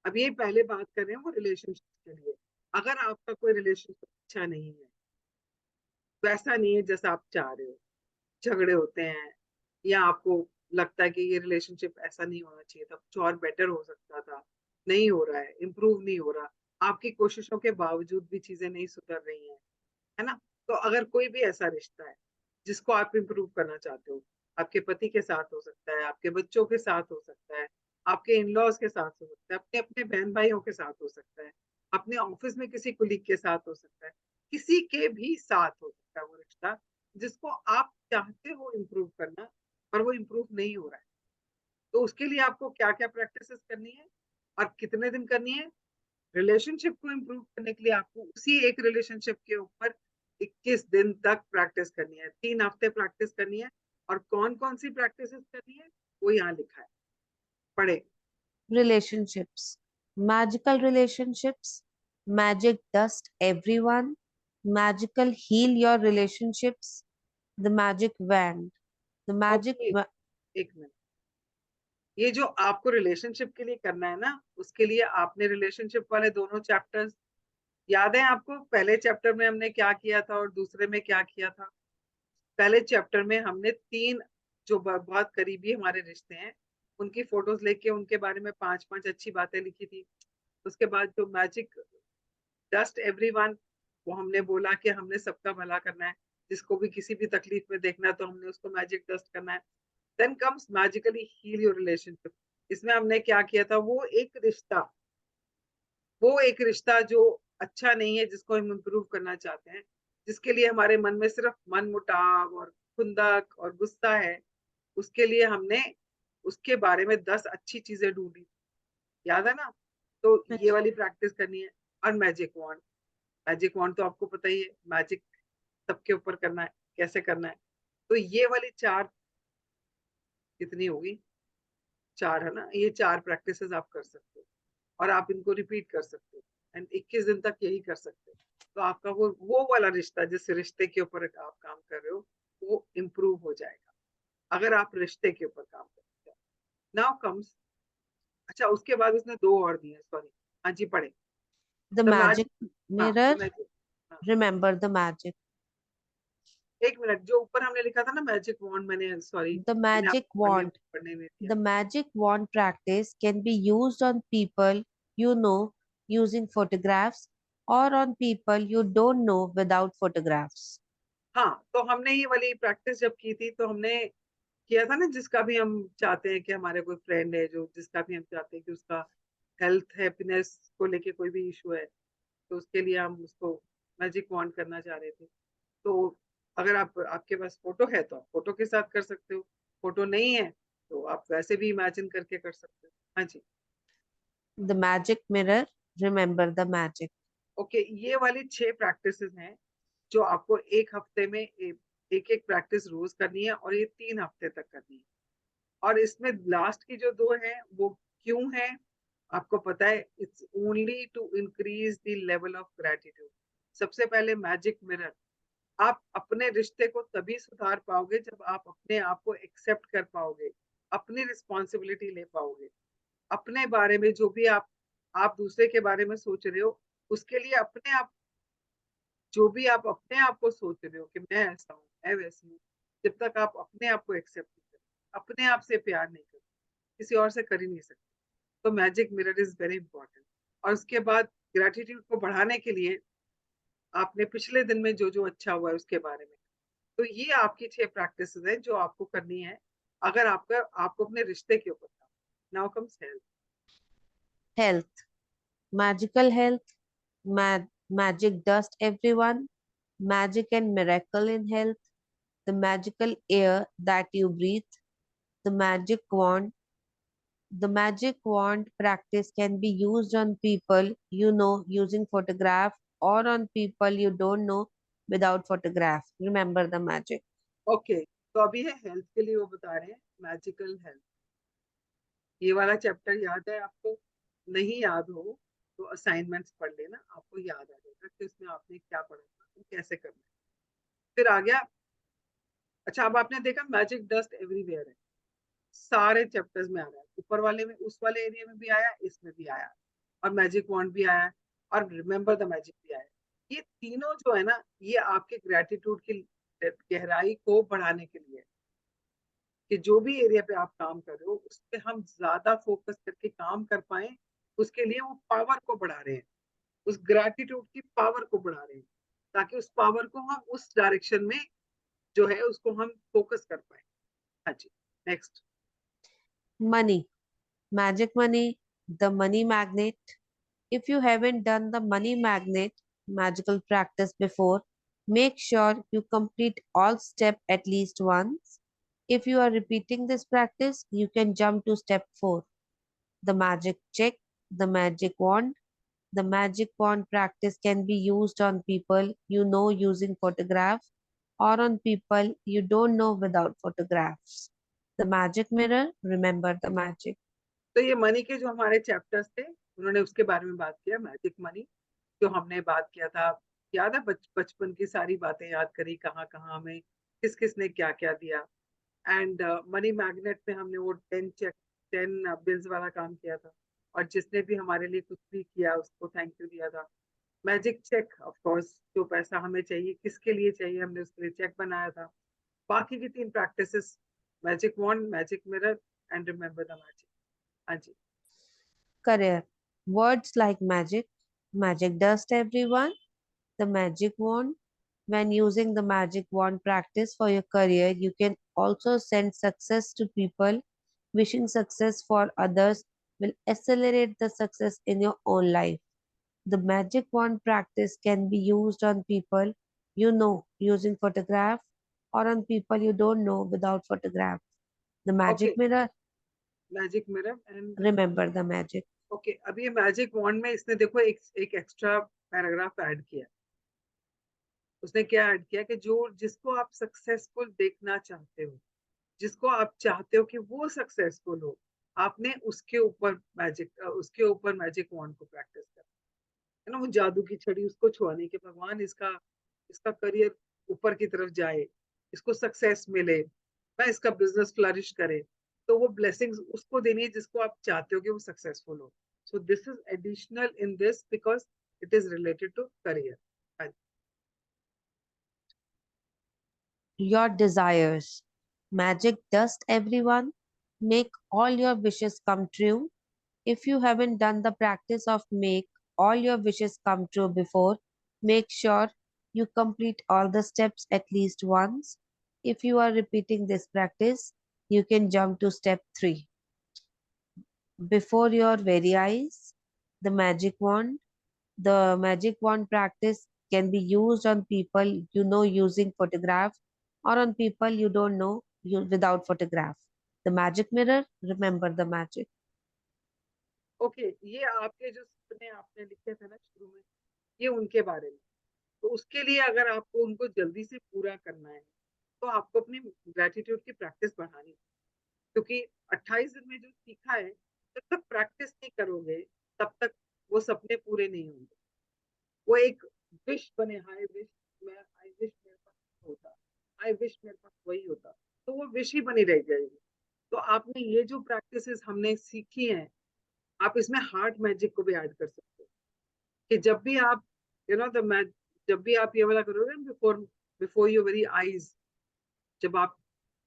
अब ये पहले बात कर रहे हैं वो रिलेशनशिप के लिए। अगर आपका कोई रिलेशनशिप अच्छा नहीं है, वैसा नहीं है जैसा आप चाह रहे हो, झगड़े होते हैं, या आपको लगता है कि ये रिलेशनशिप ऐसा नहीं होना चाहिए था, कुछ और बेटर हो सकता था, नहीं हो रहा है, इम्प्रूव नहीं हो रहा, आपकी कोशिशों के बावजूद भी चीजें नहीं सुधर रही हैं, है ना? तो अगर कोई भी ऐसा रिश्ता है जिसको आप इम्प्रूव करना चाहते हो, आपके पति के साथ हो सकता है, आपके बच्चों के साथ हो सकता है, आपके इन लॉज के साथ हो सकता है, अपने अपने बहन भाइयों के साथ हो सकता है, अपने ऑफिस में किसी कुलीग के साथ हो सकता है, किसी के भी साथ हो सकता है वो रिश्ता जिसको आप चाहते हो इम्प्रूव करना, पर वो इम्प्रूव नहीं हो रहा है। तो उसके लिए आपको क्या क्या प्रैक्टिसेस करनी है और कितने दिन करनी है? रिलेशनशिप को इम्प्रूव करने के लिए आपको उसी एक रिलेशनशिप के ऊपर 21 दिन तक प्रैक्टिस करनी है, 3 हफ्ते प्रैक्टिस करनी है। और कौन कौन सी प्रैक्टिस करनी है वो यहाँ लिखा है, पढ़े। Relationships. Magical relationships. Magic dust everyone. Magical heal your relationships. The magic wand. The magic okay, एक मिनट। ये जो आपको रिलेशनशिप के लिए करना है ना, उसके लिए आपने रिलेशनशिप वाले दोनों चैप्टर्स याद है आपको? पहले चैप्टर में हमने क्या किया था और दूसरे में क्या किया था? पहले चैप्टर में हमने 3 जो बहुत करीबी हमारे रिश्ते हैं उनकी फोटोज लेके उनके बारे में 5-5 अच्छी बातें लिखी थी। उसके बाद जो मैजिक डस्ट एवरीवन, वो हमने बोला कि हमने सबका भला करना है, जिसको भी किसी भी तकलीफ में देखना है तो हमने उसको मैजिक डस्ट करना है। Then comes magically heal your relationship. इसमें हमने क्या किया था, वो एक रिश्ता जो अच्छा नहीं है, जिसको हम इम्प्रूव करना चाहते हैं, जिसके लिए हमारे मन में सिर्फ मन मुटाव और खुंदक और गुस्सा है, उसके लिए हमने उसके बारे में 10 अच्छी चीजें ढूंढी। याद है ना? तो ये वाली प्रैक्टिस करनी है। और मैजिक वॉन्ड तो आपको पता ही है, मैजिक सबके ऊपर करना है, कैसे करना है। तो ये वाली 4 कितनी होगी, 4 है ना, ये 4 प्रैक्टिसेस आप कर सकते हो और आप इनको रिपीट कर सकते हो एंड 21 दिन तक यही कर सकते हो। तो आपका वो वाला रिश्ता, जिस रिश्ते के ऊपर आप काम कर रहे हो, वो इम्प्रूव हो जाएगा अगर आप रिश्ते के ऊपर काम करते हो। नाउ कम्स, अच्छा उसके बाद उसने 2 और दिए, सॉरी। हाँ जी, पढ़े। the द magic मैजिक, हाँ mirror. द मैजिक, हाँ। Remember the magic. एक मिनट, जो ऊपर हमने लिखा था ना मैजिक वॉन्ड, मैंने सॉरी, The मैंने magic आपको wand. पढ़ने में दिया। The magic wand practice can be used on people you know using photographs or on people you don't know without photographs. हाँ, तो हमने ये वाली प्रैक्टिस जब की थी तो हमने किया था ना, जिसका भी हम चाहते हैं कि हमारे कोई फ्रेंड है, जो जिसका भी हम चाहते हैं कि उसका हेल्थ हैप्पीनेस को लेके कोई भी इशू है, तो उसके लिए हम उसको मैजिक वॉन्ड करना चाह रहे थे। तो अगर आपके पास फोटो है तो आप फोटो के साथ कर सकते हो, फोटो नहीं है तो आप वैसे भी इमेजिन करके कर सकते हो। हाँ जी। The magic mirror. Remember the magic. Okay, ये वाली 6 प्रैक्टिसेस हैं जो आपको एक हफ्ते में एक एक प्रैक्टिस रोज करनी है, और ये 3 हफ्ते तक करनी है। और इसमें लास्ट की जो 2 हैं वो क्यों है, आपको पता है? It's only to increase the level of gratitude. सबसे पहले मैजिक मिरर, आप अपने रिश्ते को तभी सुधार पाओगे जब आप अपने आप को एक्सेप्ट कर पाओगे, अपनी रिस्पॉन्सिबिलिटी ले पाओगे, अपने बारे में जो भी आप दूसरे के बारे में सोच रहे हो, उसके लिए अपने आप, जो भी आप अपने आप को सोच रहे हो कि मैं ऐसा हूँ, मैं वैसी हूँ, जब तक आप अपने आप को एक्सेप्ट नहीं करो, अपने आप से प्यार नहीं करो, किसी और से कर ही नहीं सकते। तो magic mirror is very important. और उसके बाद ग्रेटिट्यूड को बढ़ाने के लिए आपने पिछले दिन में जो जो अच्छा हुआ है उसके बारे में, तो ये आपकी 6 प्रैक्टिस है जो आपको करनी है अगर आपको अपने रिश्ते के ऊपर काम। Now comes health. Health. Magical health. Magic dust everyone. Magic and miracle in health. the magical air that you breathe, the magic wand. The magic wand practice can be used on people you know using photograph or on people you don't know without photograph. Remember the magic. Okay, तो अभी है health के लिए वो बता रहे हैं, magical health. ये वाला चैप्टर याद है आपको? नहीं याद हो तो असाइनमेंट्स पढ़ लेना, आपको याद आ जाएगा कि उसमें आपने क्या पढ़ा था और कैसे करना है। फिर आ गया, अच्छा अब आपने देखा मैजिक डस्ट एवरीवेयर है, सारे चैप्टर्स में आ रहा है, ऊपर वाले में, उस वाले एरिया में भी आया, इसमें भी आया, और मैजिक वॉन्ड भी आया, और रिमेम्बर द मैजिक भी आया। ये तीनों जो है ना, ये आपके ग्रेटिट्यूड की गहराई को बढ़ाने के लिए, कि जो भी एरिया पे आप काम कर रहे हो उस पे हम ज्यादा फोकस करके काम कर पाए, उसके लिए वो पावर को बढ़ा रहे हैं, उस ग्रेटिट्यूड की पावर को बढ़ा रहे हैं, ताकि उस पावर को हम उस डायरेक्शन में जो है उसको हम फोकस कर पाए। हाँ जी, next. Money. Magic money, the money magnet. If you haven't done the money magnet magical practice before, make sure you complete all step at least once. If you are repeating this practice, you can jump to step 4. The magic check, the magic wand. The magic wand practice can be used on people you know using photographs or on people you don't know without photographs. The magic mirror, remember the magic. तो ये money के जो हमारे chapters थे, उन्होंने उसके बारे में बात किया, मैजिक मनी जो हमने बात किया था। याद है, बचपन की सारी बातें याद करी, कहाँ कहाँ हमें किस किस ने क्या क्या दिया। एंड मनी मैग्नेट में हमने वो 10 बिल्स वाला काम किया था, और जिसने भी हमारे लिए कुछ भी किया उसको थैंक यू दिया था। मैजिक चेक, ऑफ कोर्स, जो पैसा हमें चाहिए किसके लिए चाहिए, हमने उसके लिए चेक बनाया था। बाकी की 3 practices, magic wand, magic mirror and remember the magic. हाँ जी। Career. Words like magic, magic dust everyone, the magic wand. When using the magic wand practice for your career, you can also send success to people. Wishing success for others will accelerate the success in your own life. The magic wand practice can be used on people you know using photograph or on people you don't know without photograph. The okay, magic mirror, magic mirror and, remember the magic. Okay, अब ये magic wand में इसने देखो एक extra paragraph add किया। उसने क्या add किया कि जो जिसको आप सक्सेसफुल देखना चाहते हो, जिसको आप चाहते हो कि वो सक्सेसफुल हो, आपने उसके ऊपर मैजिक वॉन्ड को प्रैक्टिस कर, है ना, वो जादू की छड़ी उसको छुआने के, भगवान इसका इसका करियर ऊपर की तरफ जाए, इसको सक्सेस मिले, ना इसका बिजनेस फ्लरिश करे, तो वो ब्लेसिंग्स उसको देनी है जिसको आप चाहते हो कि वो सक्सेसफुल हो। So this is additional in this because it is related to career. Your desires. Magic dust everyone. Make all your wishes come true. If you haven't done the practice of make all your wishes come true before, make sure you complete all the steps at least once. If you are repeating this practice, you can jump to step 3. Before your very eyes, the magic wand. The magic wand practice can be used on people you know using photograph or on people you don't know without photograph. The magic mirror, remember the magic. Okay, ये आपके जो सपने आपने लिखे थे ना शुरू में, ये उनके बारे में। तो उसके लिए अगर आपको उनको जल्दी से पूरा करना है, तो आपको अपनी ग्रेटिट्यूड की प्रैक्टिस बढ़ानी है। क्योंकि 28 दिन में जो सीखा है, जब तक प्रैक्टिस नहीं करोगे तब तक वो सपने पूरे नहीं होंगे। वो एक विश बने, हाई विश, मैं आई विश मेरे पास होता, आई विश मेरे पास वही होता, तो वो विश ही बनी रह जाएगी। तो आपने ये जो प्रैक्टिसेस हमने सीखी हैं, आप इसमें हार्ट मैजिक को भी ऐड कर सकते हो, कि जब भी आप, यू नो द मैच, जब भी आप ये वाला करोगे, before before your very eyes, जब आप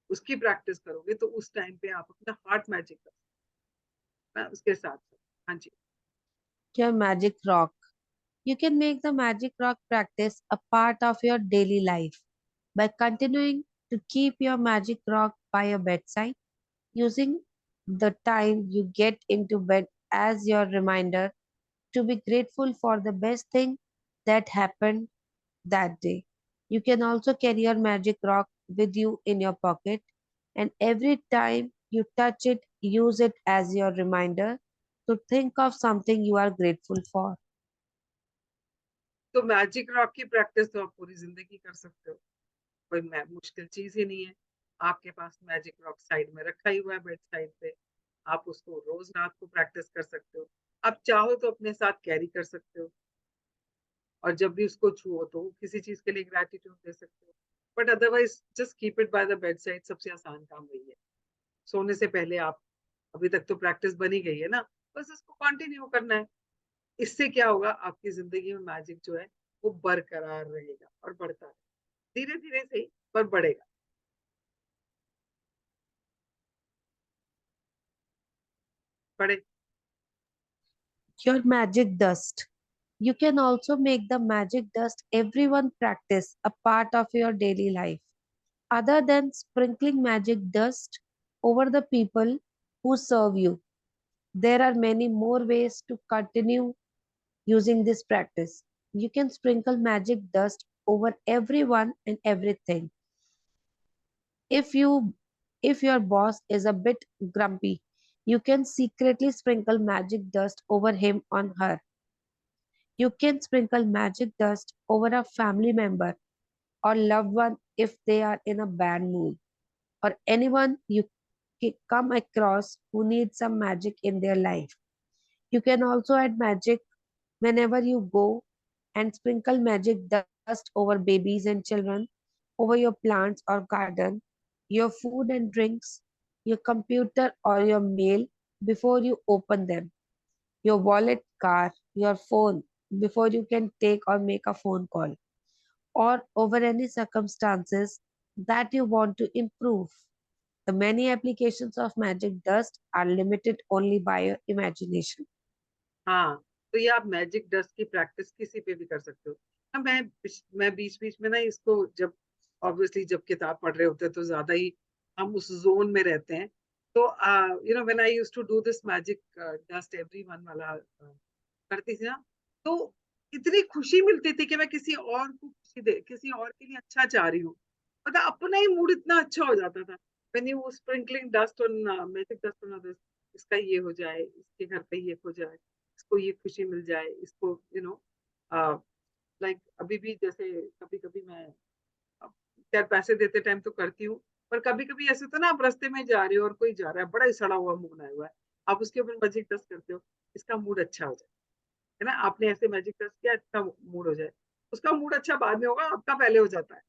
उसकी प्रैक्टिस करोगे तो उस टाइम पे आप अपना हार्ट मैजिक कर सकते हैं उसके साथ साथ। हाँ जी। Your magic rock. You can make the magic rock practice a part of your daily life by continuing to keep your magic rock by your bedside, using the time you get into bed as your reminder to be grateful for the best thing that happened that day. You can also carry your magic rock with you in your pocket, and every time you touch it, use it as your reminder to think of something you are grateful for. तो magic rock की practice तो आप पूरी जिंदगी कर सकते हो, कोई मुश्किल चीज ही नहीं है। आपके पास मैजिक रॉक साइड में रखा ही हुआ है बेड साइड पे, आप उसको रोज रात को प्रैक्टिस कर सकते हो। आप चाहो तो अपने साथ कैरी कर सकते हो, और जब भी उसको छुओ तो किसी चीज के लिए ग्रेटिट्यूड दे सकते हो। But otherwise just keep it by the bed side, सबसे आसान काम वही है। सोने से पहले आप, अभी तक तो प्रैक्टिस बनी गई है ना, बस इसको कंटिन्यू करना है। इससे क्या होगा, आपकी जिंदगी में मैजिक जो है वो बरकरार रहेगा और बढ़ता है, धीरे धीरे सही पर बढ़ेगा। बढ़े। Your magic dust. You can also make the magic dust everyone practice a part of your daily life. Other than sprinkling magic dust over the people who serve you, there are many more ways to continue using this practice. You can sprinkle magic dust over everyone and everything. If you if your boss is a bit grumpy, you can secretly sprinkle magic dust over him or her. You can sprinkle magic dust over a family member or loved one if they are in a bad mood, or anyone you come across who needs some magic in their life. You can also add magic whenever you go and sprinkle magic dust over babies and children, over your plants or garden, your food and drinks, your computer or your mail before you open them, your wallet, car, your phone before you can take or make a phone call, or over any circumstances that you want to improve. The many applications of magic dust are limited only by your imagination. हाँ, तो ये आप magic dust की practice किसी पे भी कर सकते हो। हाँ, मैं बीच बीच में ना इसको, जब ऑब्वियसली जब किताब पढ़ रहे होते हैं तो ज्यादा ही हम उस जोन में रहते हैं। तो when I used to do this magic dust everyone वाला करती थी ना, तो इतनी खुशी मिलती थी कि मैं किसी और को खुशी दे, किसी और के लिए अच्छा चाह रही हूँ, मतलब अपना ही मूड इतना अच्छा हो जाता था। When you sprinkling dust on magic dust on others, इसका ये हो जाए, इसके घर पे ये हो जाए, इसको ये खुशी मिल जाए, इसको लाइक अभी भी जैसे कभी कभी मैं खैर पैसे देते टाइम तो करती हूँ, पर कभी कभी ऐसे तो ना, आप रास्ते में जा रहे हो और कोई जा रहा है बड़ा ही सड़ा हुआ मुंह बनाया हुआ है, आप उसके ऊपर मैजिक डस्ट करते हो, इसका मूड अच्छा हो जाए, है ना। आपने ऐसे मैजिक डस्ट किया, इसका मूड हो जाए, उसका मूड अच्छा बाद में होगा, आपका पहले हो जाता है,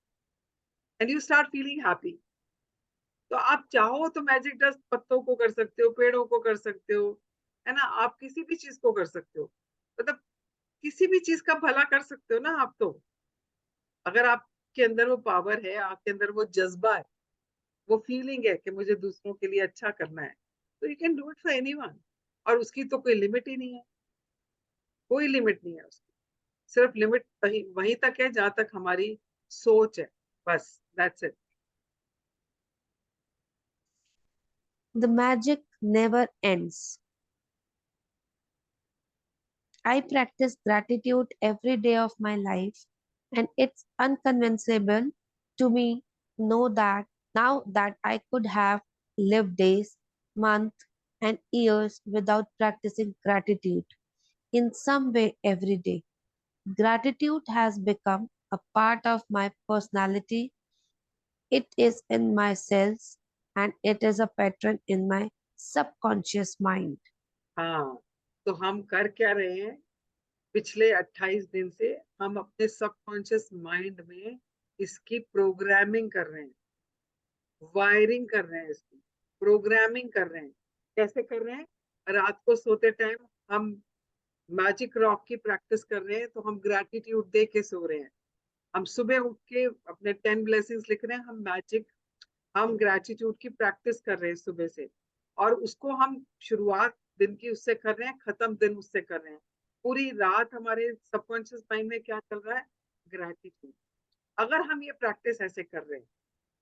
and you start feeling happy. तो आप चाहो तो मैजिक डस्ट पत्तों को कर सकते हो, पेड़ों को कर सकते हो, है ना, आप किसी भी चीज को कर सकते हो, मतलब किसी भी चीज का भला कर सकते हो ना आप तो। अगर आपके अंदर वो पावर है, आपके अंदर वो जज्बा है, वो फीलिंग है कि मुझे दूसरों के लिए अच्छा करना है, तो you can do it for anyone. और उसकी तो कोई लिमिट ही नहीं है, कोई लिमिट नहीं है उसकी। सिर्फ लिमिट वहीं वहीं तक है जहां तक हमारी सोच है, बस that's it. The magic never ends. I practice gratitude every day of my life, and it's unconvincible to me know that now that I could have lived days, months, and years without practicing gratitude in some way every day. Gratitude has become a part of my personality. It is in my cells and it is a pattern in my subconscious mind. हाँ, तो हम कर क्या रहे हैं, पिछले 28 दिन से हम अपने सबकॉन्शियस माइंड में इसकी प्रोग्रामिंग कर रहे हैं, वायरिंग कर रहे हैं, इसकी प्रोग्रामिंग कर रहे हैं। कैसे कर रहे हैं, रात को सोते टाइम हम मैजिक रॉक की प्रैक्टिस कर रहे हैं, तो हम ग्रैटिट्यूड दे के सो रहे हैं। हम सुबह उठ के अपने 10 ब्लेसिंग्स लिख रहे हैं, हम ग्रैटिट्यूड की प्रैक्टिस कर रहे हैं सुबह से, और उसको हम शुरुआत दिन की उससे कर रहे हैं, खत्म दिन उससे कर रहे हैं। पूरी रात हमारे सबकॉन्शियस माइंड में क्या चल रहा है, ग्रैटिट्यूड। अगर हम ये प्रैक्टिस ऐसे कर रहे हैं,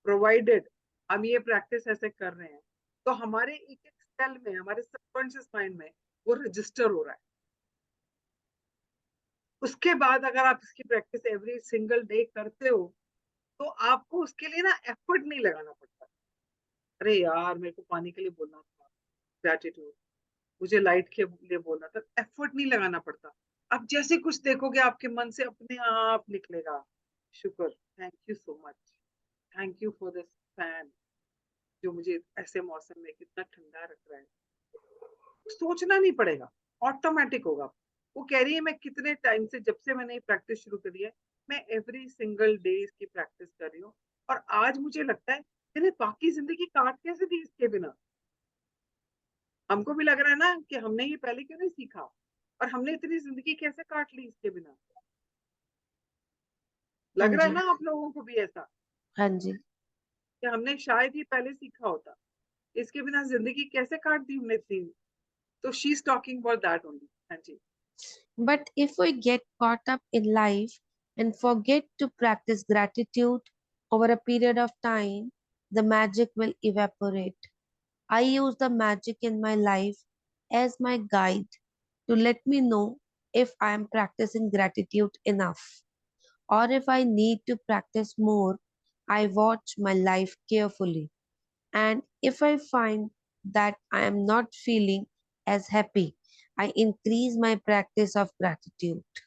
प्रोवाइडेड हम ये प्रैक्टिस ऐसे कर रहे हैं, तो हमारे एक एक सेल में, हमारे सबकॉन्शियस माइंड में वो रजिस्टर हो रहा है। उसके बाद अगर आप इसकी प्रैक्टिस एवरी सिंगल डे करते हो, तो आपको उसके लिए ना एफर्ट नहीं लगाना पड़ता। अरे यार मेरे को पानी के लिए बोलना था, ग्रेटिट्यूड, मुझे लाइट के लिए बोलना था, एफर्ट नहीं लगाना पड़ता। आप जैसे कुछ देखोगे आपके मन से अपने आप निकलेगा, शुक्र, thank you so much, thank you for this fan जो मुझे ऐसे मौसम में कितना ठंडा रख रहा है। सोचना नहीं पड़ेगा, ऑटोमेटिक होगा। वो कह रही है मैं कितने टाइम से, जब से मैंने ये प्रैक्टिस शुरू करी है, मैं एवरी सिंगल डे इसकी प्रैक्टिस कर रही हूँ। और आज मुझे लगता है मैंने बाकी जिंदगी काट कैसे दी इसके बिना। हमको भी लग रहा है ना कि हमने ये पहले क्यों नहीं सीखा, और हमने इतनी जिंदगी कैसे काट ली इसके बिना। हाँ लग रहा है जी। ना आप लोगों को भी ऐसा, हाँ जी। कि हमने शायद ये पहले सीखा होता, इसके बिना जिंदगी कैसे काट दी हमने इतनी। तो she is talking about that only. हाँ जी। But if we get caught up in life and forget to practice gratitude over a period of time, the magic will evaporate. I use the magic in my life as my guide to let me know if I am practicing gratitude enough or if I need to practice more. I watch my life carefully, and if I find that I am not feeling as happy, I increase my practice of gratitude.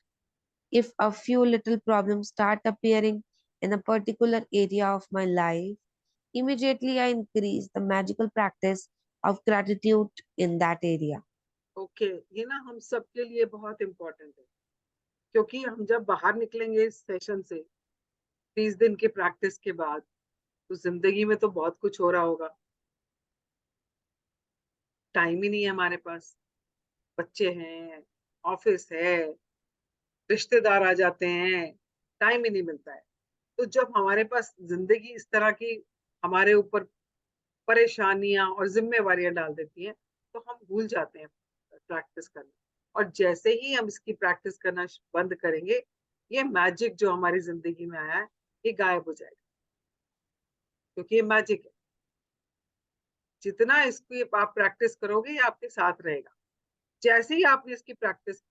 If a few little problems start appearing in a particular area of my life, immediately I increase the magical practice of gratitude in that area. Okay, ये ना हम सबके लिए बहुत important है, क्योंकि हम जब बाहर निकलेंगे इस सेशन से 30 दिन के प्रैक्टिस के बाद, तो जिंदगी में तो बहुत कुछ हो रहा होगा। टाइम ही नहीं है हमारे पास, बच्चे हैं, ऑफिस है, रिश्तेदार आ जाते हैं, टाइम ही नहीं मिलता है। तो जब हमारे पास जिंदगी इस तरह की हमारे ऊपर परेशानियां और जिम्मेवारियां डाल देती हैं, तो हम भूल जाते हैं प्रैक्टिस करना। और जैसे ही हम इसकी प्रैक्टिस करना बंद करेंगे, ये मैजिक जो हमारी जिंदगी में आया है, ये गायब हो जाएगा, क्योंकि ये मैजिक है। जितना इसकी आप प्रैक्टिस करोगे, ये आपके साथ रहेगा। जैसे ही आपने इसकी प्रैक्टिस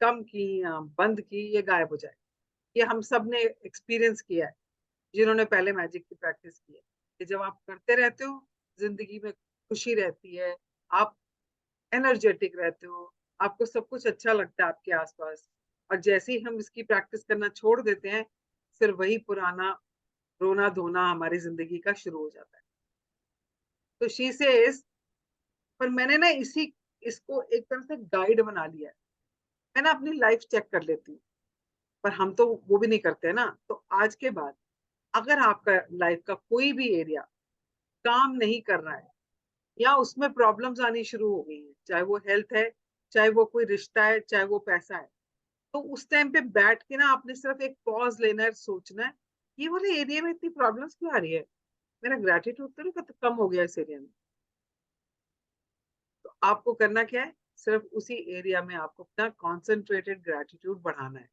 कम की या बंद की, ये गायब हो जाएगा। ये हम सब ने एक्सपीरियंस किया है, जिन्होंने पहले मैजिक की प्रैक्टिस की है, कि जब आप करते रहते हो, जिंदगी में खुशी रहती है, आप एनर्जेटिक रहते हो, आपको सब कुछ अच्छा लगता है आपके आसपास। और जैसे ही हम इसकी प्रैक्टिस करना छोड़ देते हैं, फिर वही पुराना रोना धोना हमारी जिंदगी का शुरू हो जाता है। तो शी सेज, पर मैंने ना इसी इसको एक तरह से गाइड बना लिया है। मैं ना अपनी लाइफ चेक कर लेती हूँ, पर हम तो वो भी नहीं करते ना। तो आज के बाद अगर आपका लाइफ का कोई भी एरिया काम नहीं कर रहा है, या उसमें प्रॉब्लम्स आनी शुरू हो गई हैं, चाहे वो हेल्थ है, चाहे वो कोई रिश्ता है, चाहे वो पैसा है, तो उस टाइम पे बैठ के ना आपने सिर्फ एक पॉज लेना है, सोचना है, ये वाले एरिया में इतनी प्रॉब्लम्स क्यों आ रही है, मेरा ग्रेटिट्यूड तो नहीं कम हो गया इस एरिया में। तो आपको करना क्या है, सिर्फ उसी एरिया में आपको अपना कॉन्सेंट्रेटेड ग्रेटिट्यूड बढ़ाना है।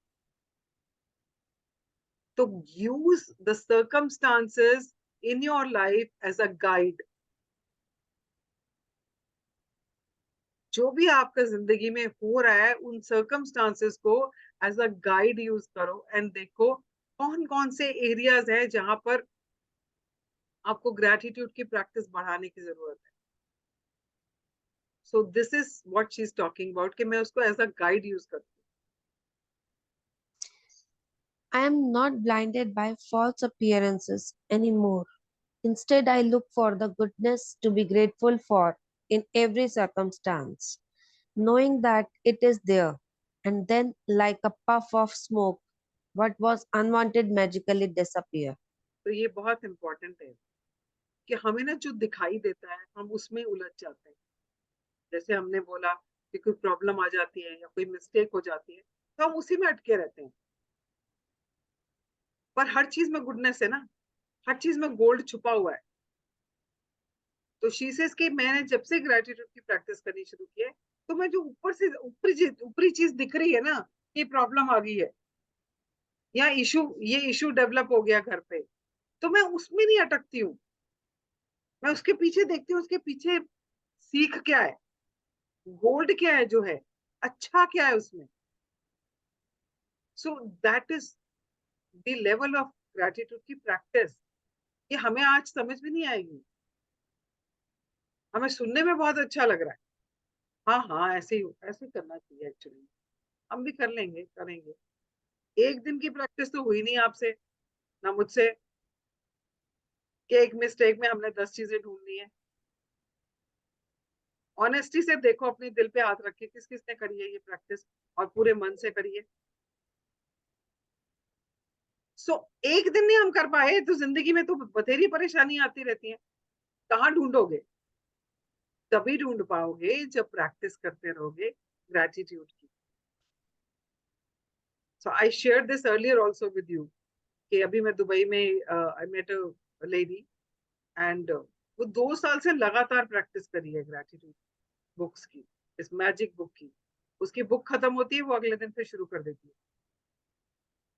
तो use the circumstances in your life as a guide. जो भी आपका जिंदगी में हो रहा है, उन सर्कमस्टांसेस को एज अ गाइड यूज करो, एंड देखो कौन कौन से एरियाज है जहां पर आपको ग्रेटिट्यूड की प्रैक्टिस बढ़ाने की जरूरत है। सो this is what she is talking about, कि मैं उसको एज अ गाइड यूज करती I am not blinded by false appearances anymore. Instead, I look for the goodness to be grateful for in every circumstance, knowing that it is there, and then, like a puff of smoke, what was unwanted magically disappear. हूँ। तो ये बहुत important है, कि हमें ना जो दिखाई देता है हम उसमें उलझ जाते हैं। जैसे हमने बोला कि कोई प्रॉब्लम आ जाती है या कोई मिस्टेक हो जाती है, तो हम उसी में अटके रहते हैं। पर हर चीज में गुडनेस है ना, हर चीज में गोल्ड छुपा हुआ है। तो शी सेज कि मैंने जब से ग्रेटिट्यूड की प्रैक्टिस करनी शुरू की है, तो मैं जो ऊपर से ऊपरी चीज दिख रही है ना, कि प्रॉब्लम आ गई है, या ये इशू डेवलप हो गया घर पे, तो मैं उसमें नहीं अटकती हूँ। मैं उसके पीछे देखती हूँ, उसके पीछे सीख क्या है, गोल्ड क्या है जो है, अच्छा क्या है उसमें। So that is the level of gratitude की प्रैक्टिस, ये हमें आज समझ में नहीं आएगी, हमें सुनने में बहुत अच्छा लग रहा है। हाँ हाँ, ऐसे ही करना चाहिए एक्चुअली, हम भी कर लेंगे, करेंगे। एक दिन की प्रैक्टिस तो हुई नहीं आपसे ना मुझसे कि एक मिस्टेक में हमने 10 चीजें ढूंढ ली है। ऑनेस्टी से देखो, अपने दिल पे हाथ रख के, किस किसने करी है ये प्रैक्टिस, और पूरे मन से करिए। सो एक दिन नहीं हम कर पाए तो जिंदगी में तो बथेरी परेशानी आती रहती है, कहाँ ढूंढोगे? तभी ढूंढ पाओगे जब प्रैक्टिस करते रहोगे ग्रेटिट्यूड की। So I share this earlier also with you कि अभी मैं दुबई में I met a lady, and वो 2 साल से लगातार प्रैक्टिस करी है ग्रेटिट्यूड बुक्स की, इस मैजिक बुक की। उसकी बुक खत्म होती है, वो अगले दिन फिर शुरू कर देती है।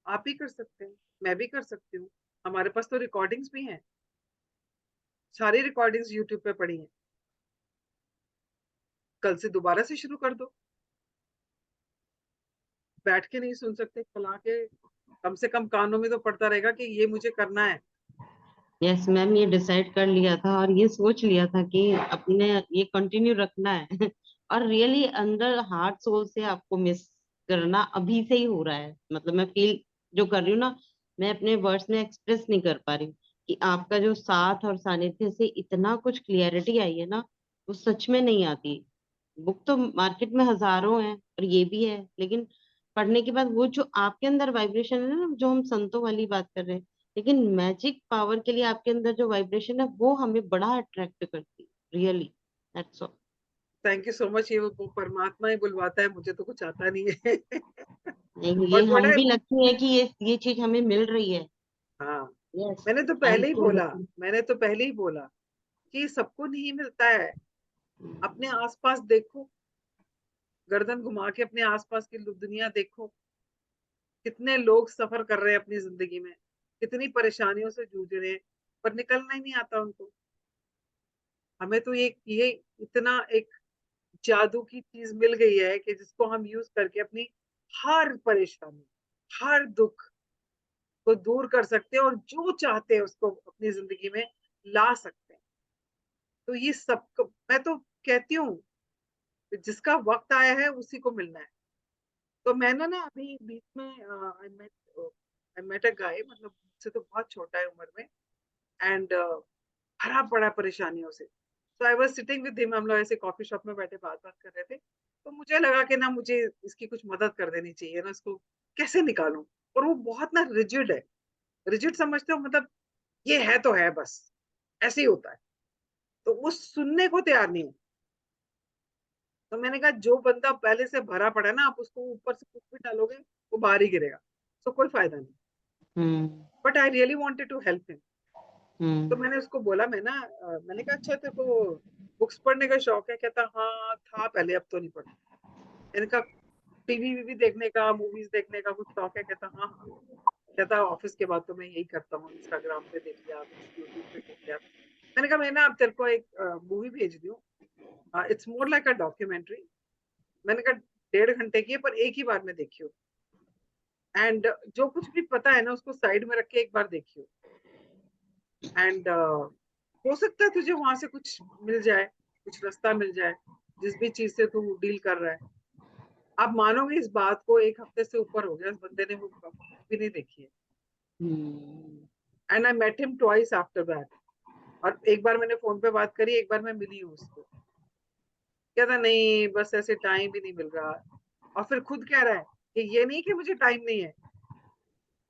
आप भी कर सकते हैं, मैं भी कर सकती हूँ, हमारे पास तो रिकॉर्डिंग्स भी हैं, सारी रिकॉर्डिंग्स यूट्यूब पे पड़ी हैं। कल से दोबारा से शुरू कर दो, बैठ के नहीं सुन सकते, चला के कम से कम कानों में तो पड़ता रहेगा कि ये मुझे करना है। यस मैम, ये डिसाइड कर लिया था और ये सोच लिया था कि अपने ये कंटिन्यू रखना है और रियली अंदर हार्ट सोल से आपको मिस करना अभी से ही हो रहा है। मतलब मैं फील जो कर रही हूँ ना, मैं अपने वर्ड्स में एक्सप्रेस नहीं कर पा रही हूँ कि आपका जो साथ और सानिध्य से इतना कुछ क्लियरिटी आई है ना, वो सच में नहीं आती। बुक तो मार्केट में हजारों हैं और ये भी है, लेकिन पढ़ने के बाद वो जो आपके अंदर वाइब्रेशन है ना, जो हम संतों वाली बात कर रहे हैं, लेकिन मैजिक पावर के लिए आपके अंदर जो वाइब्रेशन है वो हमें बड़ा अट्रैक्ट करती है really. That's all. Thank you so much. ये वो परमात्मा ही बुलवाता है, मुझे तो कुछ आता नहीं है। नहीं, ये बट हम भी लगती है कि ये चीज हमें मिल रही है। हाँ, यस, मैंने तो आई एम पहले ही सो बोला, लकी। मैंने तो पहले ही बोला कि सबको नहीं मिलता है। अपने आसपास देखो, गर्दन घुमा के अपने आसपास की दुनिया देखो, कितने लोग सफर कर रहे हैं अपनी जिंदगी में, कितनी परेशानियों से जूझ रहे हैं, पर निकलना ही नहीं आता उनको। हमें तो ये इतना एक जादू की चीज मिल गई है कि जिसको हम यूज करके अपनी हर परेशानी, हर दुख को दूर कर सकते हैं, और जो चाहते हैं उसको अपनी जिंदगी में ला सकते हैं। तो ये सब मैं तो कहती हूँ कि जिसका वक्त आया है उसी को मिलना है। तो मैंने ना अभी बीच में आई मेट अ गाय, मतलब मुझसे तो बहुत छोटा है उम्र में, एंड भरा पड़ा परेशानियों से। तो I was sitting with him, हम लोग ऐसे कॉफी शॉप में बैठे बात बात कर रहे थे। तो मुझे लगा कि ना मुझे इसकी कुछ मदद कर देनी चाहिए ना, इसको कैसे निकालूं। और वो बहुत ना रिजिड है, रिजिड समझते हो, मतलब ये है तो है बस, ऐसे ही होता है। तो वो सुनने को तैयार नहीं है। तो मैंने कहा जो बंदा पहले से भरा पड़ा है ना, आप उसको ऊपर से कुछ भी डालोगे वो बाहर ही गिरेगा, तो कोई फायदा नहीं। Hmm. But I really wanted to help him. तो हम्म। मैंने उसको बोला, मैंने कहा अच्छा तेरे को बुक्स पढ़ने का शौक है? कहता हाँ था पहले, अब तो नहीं पढ़ता। मैंने कहा टीवी वीवी देखने का, मूवीज देखने का कुछ शौक है? कहता हाँ हाँ। कहता ऑफिस के बाद तो मैं यही करता हूँ, इंस्टाग्राम पे देख लिया, कुछ यूट्यूब पे देख लिया। मैंने कहा मैं ना अब तेरे को एक मूवी भेज दी हूँ, it's more like a documentary. मैंने कहा 1.5 घंटे की है, पर एक ही बार में देखियो, एंड जो कुछ भी पता है ना उसको साइड में रख के एक बार देखियो, एंड हो सकता है तुझे वहां से कुछ मिल जाए, कुछ रास्ता मिल जाए जिस भी चीज से तू डील कर रहा है। आप मानोगे इस बात को, 1 हफ्ते से ऊपर हो गया उस बंदे ने वो भी नहीं देखी है। Hmm. And I met him twice after that. और एक बार मैंने फोन पे बात करी, एक बार मैं मिली हूँ उसको। कहता नहीं बस ऐसे टाइम भी नहीं मिल रहा। और फिर खुद कह रहा है कि ये नहीं कि मुझे टाइम नहीं है,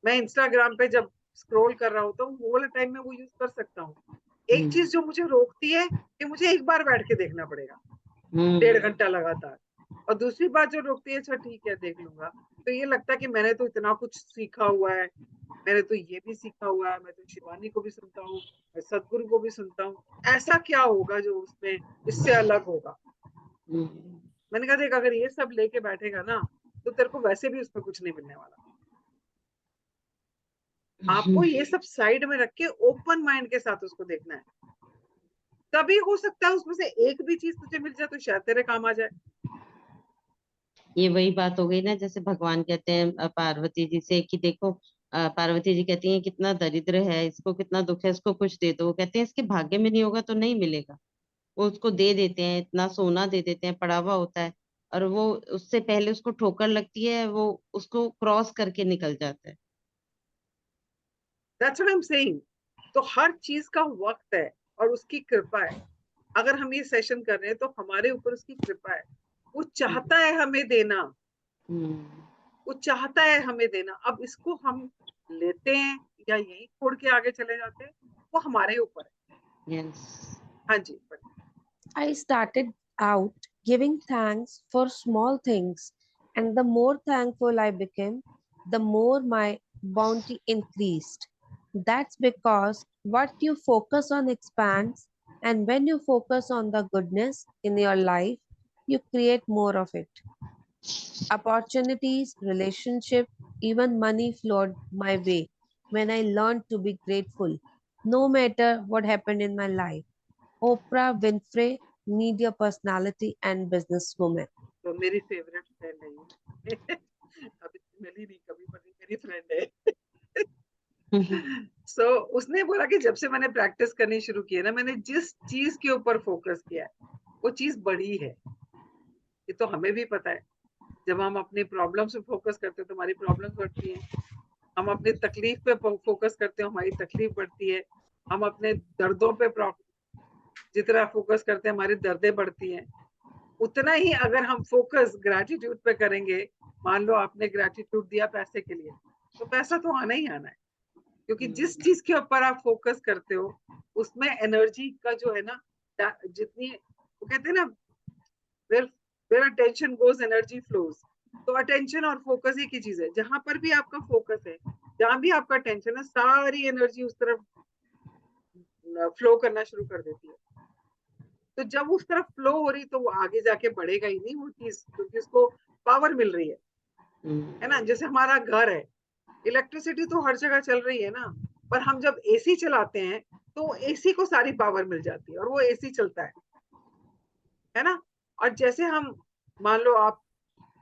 मैं इंस्टाग्राम पे जब स्क्रॉल कर रहा होता हूँ वो वाले टाइम में वो यूज कर सकता हूँ। एक हम्म। चीज जो मुझे रोकती है कि मुझे एक बार बैठ के देखना पड़ेगा हम्म। 1.5 घंटा लगातार। और दूसरी बात जो रोकती है, अच्छा ठीक है देख लूंगा, तो ये लगता है कि मैंने तो इतना कुछ सीखा हुआ है, मैंने तो ये भी सीखा हुआ है, मैं तो शिवानी को भी सुनता हूँ, मैं सदगुरु को भी सुनता हूँ, ऐसा क्या होगा जो उसमें इससे अलग होगा। हम्म। मैंने कहा देख, अगर ये सब लेके बैठेगा ना तो तेरे को वैसे भी उसमें कुछ नहीं मिलने वाला। आपको ये सब साइड में रख के ओपन माइंड के साथ उसको देखना है, तभी हो सकता है उसमें से एक भी चीज तुझे मिल जाए तो शायद तेरे काम आ जाए। ये वही बात हो गई ना, जैसे भगवान कहते हैं पार्वती जी से कि देखो, पार्वती जी कहती हैं कितना दरिद्र है, इसको कितना दुख है, इसको कुछ दे दो। वो कहते हैं इसके भाग्य में नहीं होगा तो नहीं मिलेगा। वो उसको दे देते हैं, इतना सोना दे देते हैं, पड़ा हुआ होता है, और वो उससे पहले उसको ठोकर लगती है, वो उसको क्रॉस करके निकल जाता है। That's what I am saying. तो हर चीज का वक्त है और उसकी कृपा है। अगर हम ये सेशन कर रहे हैं तो हमारे ऊपर उसकी कृपा है। वो चाहता है हमें देना, हम्म। वो चाहता है हमें देना। अब इसको हम लेते हैं या यही छोड़ के आगे चले जाते हैं, वो हमारे ऊपर है। यस। हाँ जी। I started out giving thanks for small things, and the more thankful I became, the more my bounty increased. That's because what you focus on expands, and when you focus on the goodness in your life, you create more of it. Opportunities, relationship, even money flowed my way when I learned to be grateful, no matter what happened in my life. Oprah Winfrey, media personality and businesswoman. तो मेरी favourite friend है ये। अभी मिली नहीं कभी, पर ये मेरी फ्रेंड है। सो उसने बोला कि जब से मैंने प्रैक्टिस करनी शुरू की है ना, मैंने जिस चीज के ऊपर फोकस किया है वो चीज बड़ी है। ये तो हमें भी पता है। जब हम अपनी प्रॉब्लम पे फोकस करते हैं तो हमारी प्रॉब्लम्स बढ़ती हैं। हम अपनी तकलीफ पे फोकस करते हैं, हमारी तकलीफ बढ़ती है। हम अपने दर्दों पे जितना फोकस करते हैं हमारी दर्दें बढ़ती हैं। उतना ही अगर हम फोकस ग्रेटिट्यूड पे करेंगे, मान लो आपने ग्रेटिट्यूड दिया पैसे के लिए, तो पैसा तो आना ही आना है। क्योंकि जिस चीज के ऊपर आप फोकस करते हो उसमें एनर्जी का जो है ना, जितनी वो कहते हैं ना, where where attention goes energy flows. तो अटेंशन और फोकस एक ही चीज है। जहां पर भी आपका फोकस है, जहां भी आपका टेंशन है, सारी एनर्जी उस तरफ फ्लो करना शुरू कर देती है। तो जब उस तरफ फ्लो हो रही तो वो आगे जाके बढ़ेगा ही नहीं वो चीज, क्योंकि उसको पावर मिल रही है ना। जैसे हमारा घर है, इलेक्ट्रिसिटी तो हर जगह चल रही है ना, पर हम जब एसी चलाते हैं तो एसी को सारी पावर मिल जाती है और वो एसी चलता है ना। और जैसे हम, मान लो आप